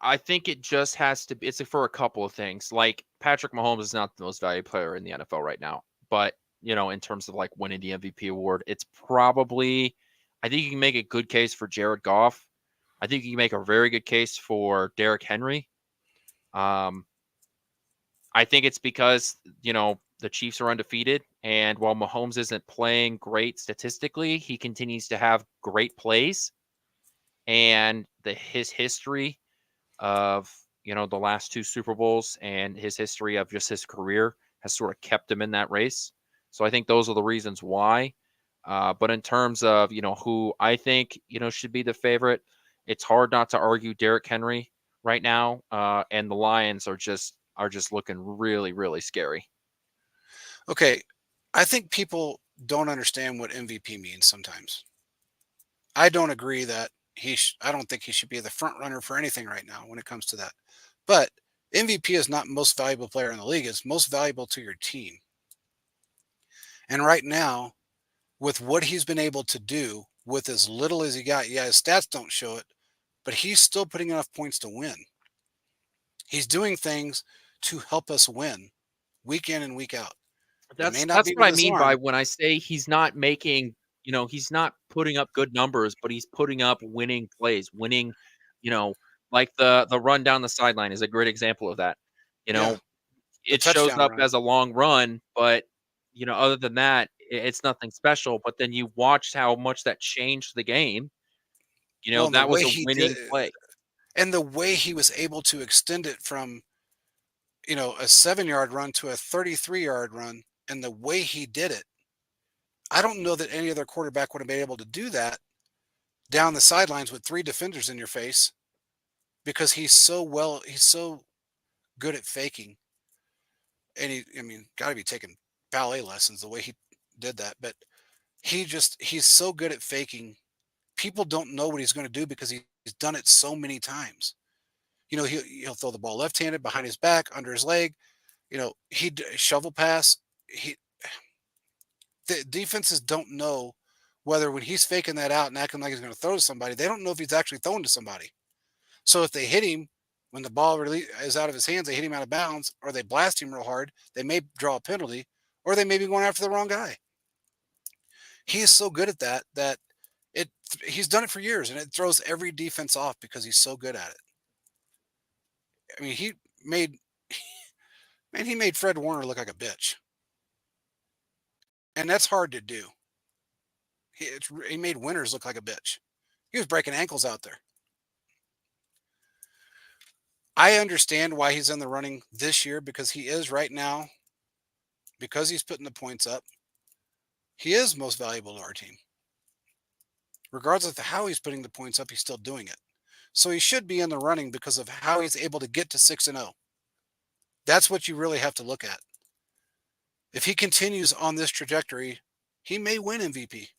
I think it just has to be. It's for a couple of things. Like Patrick Mahomes is not the most valuable player in the NFL right now, but in terms of like winning the MVP award, it's probably. I think you can make a good case for Jared Goff. I think you can make a very good case for Derrick Henry. I think it's because the Chiefs are undefeated, and while Mahomes isn't playing great statistically, he continues to have great plays, and his history of the last two Super Bowls and his history of just his career has sort of kept him in that race. So I think those are the reasons why. But in terms of who I think should be the favorite, it's hard not to argue Derrick Henry right now. And the Lions are just looking really, really scary. Okay, I think people don't understand what MVP means sometimes. I don't agree that I don't think he should be the front runner for anything right now when it comes to that. But MVP is not most valuable player in the league. It's most valuable to your team. And right now, with what he's been able to do with as little as he got, yeah, his stats don't show it, but he's still putting enough points to win. He's doing things to help us win week in and week out. It may not That's be what with I his mean by arm. when I say he's not making he's not putting up good numbers, but he's putting up winning plays, winning, you know, like the run down the sideline is a great example of that. You Yeah, know, the it shows touchdown up run. as a long run, but other than that, it's nothing special. But then you watched how much that changed the game. Well, and the That was way a he did, winning play. and the way he was able to extend it from a 7 yard run to a 33 yard run, and the way he did it, I don't know that any other quarterback would have been able to do that down the sidelines with three defenders in your face because he's so good at faking, and I mean, got to be taking ballet lessons the way he did that, but he's so good at faking. People don't know what he's going to do because he's done it so many times. He'll throw the ball left-handed behind his back, under his leg. Shovel pass. He The defenses don't know whether when he's faking that out and acting like he's going to throw to somebody, they don't know if he's actually throwing to somebody. So if they hit him when the ball really is out of his hands, they hit him out of bounds, or they blast him real hard, they may draw a penalty, or they may be going after the wrong guy. He is so good at that it he's done it for years, and it throws every defense off because he's so good at it. I mean, made he made Fred Warner look like a bitch, and that's hard to do. He made Winters look like a bitch. He was breaking ankles out there. I understand why he's in the running this year because he is right now, because he's putting the points up. He is most valuable to our team. Regardless of how he's putting the points up, he's still doing it. So he should be in the running because of how he's able to get to 6-0. That's what you really have to look at. If he continues on this trajectory, he may win MVP.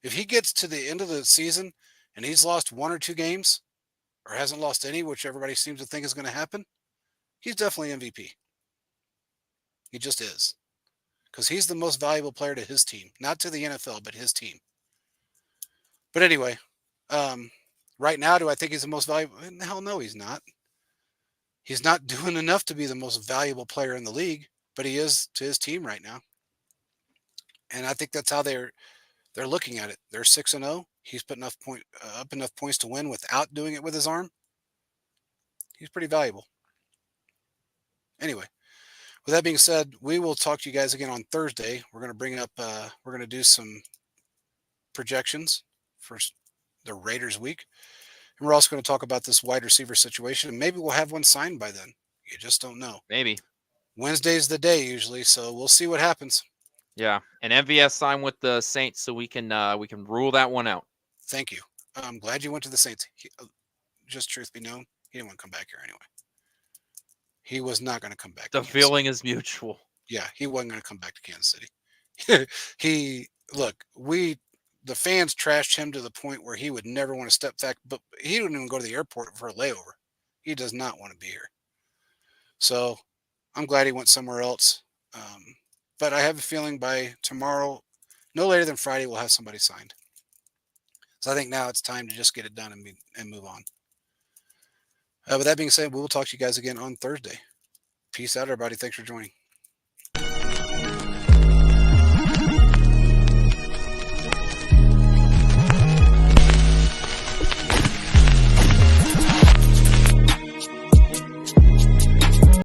If he gets to the end of the season and he's lost one or two games, or hasn't lost any, which everybody seems to think is going to happen, he's definitely MVP. He just is. Because he's the most valuable player to his team, not to the NFL, but his team. But anyway, um, right now, do I think he's the most valuable? Hell no, he's not. He's not doing enough to be the most valuable player in the league, but he is to his team right now. And I think that's how they're looking at it. They're 6-0. He's put up enough points to win without doing it with his arm. He's pretty valuable. Anyway, with that being said, we will talk to you guys again on Thursday. We're going to we're going to do some projections for the Raiders week. And we're also going to talk about this wide receiver situation. And maybe we'll have one signed by then. You just don't know. Maybe. Wednesday's the day usually, so we'll see what happens. Yeah. And MVS signed with the Saints, so we can rule that one out. Thank you. I'm glad you went to the Saints. Just truth be known, he didn't want to come back here anyway. He was not going to come back. The feeling is mutual. Yeah, he wasn't going to come back to Kansas City. The fans trashed him to the point where he would never want to step back, but he wouldn't even go to the airport for a layover. He does not want to be here. So I'm glad he went somewhere else. But I have a feeling by tomorrow, no later than Friday, we'll have somebody signed. So I think now it's time to just get it done and move on. With that being said, we will talk to you guys again on Thursday. Peace out, everybody. Thanks for joining.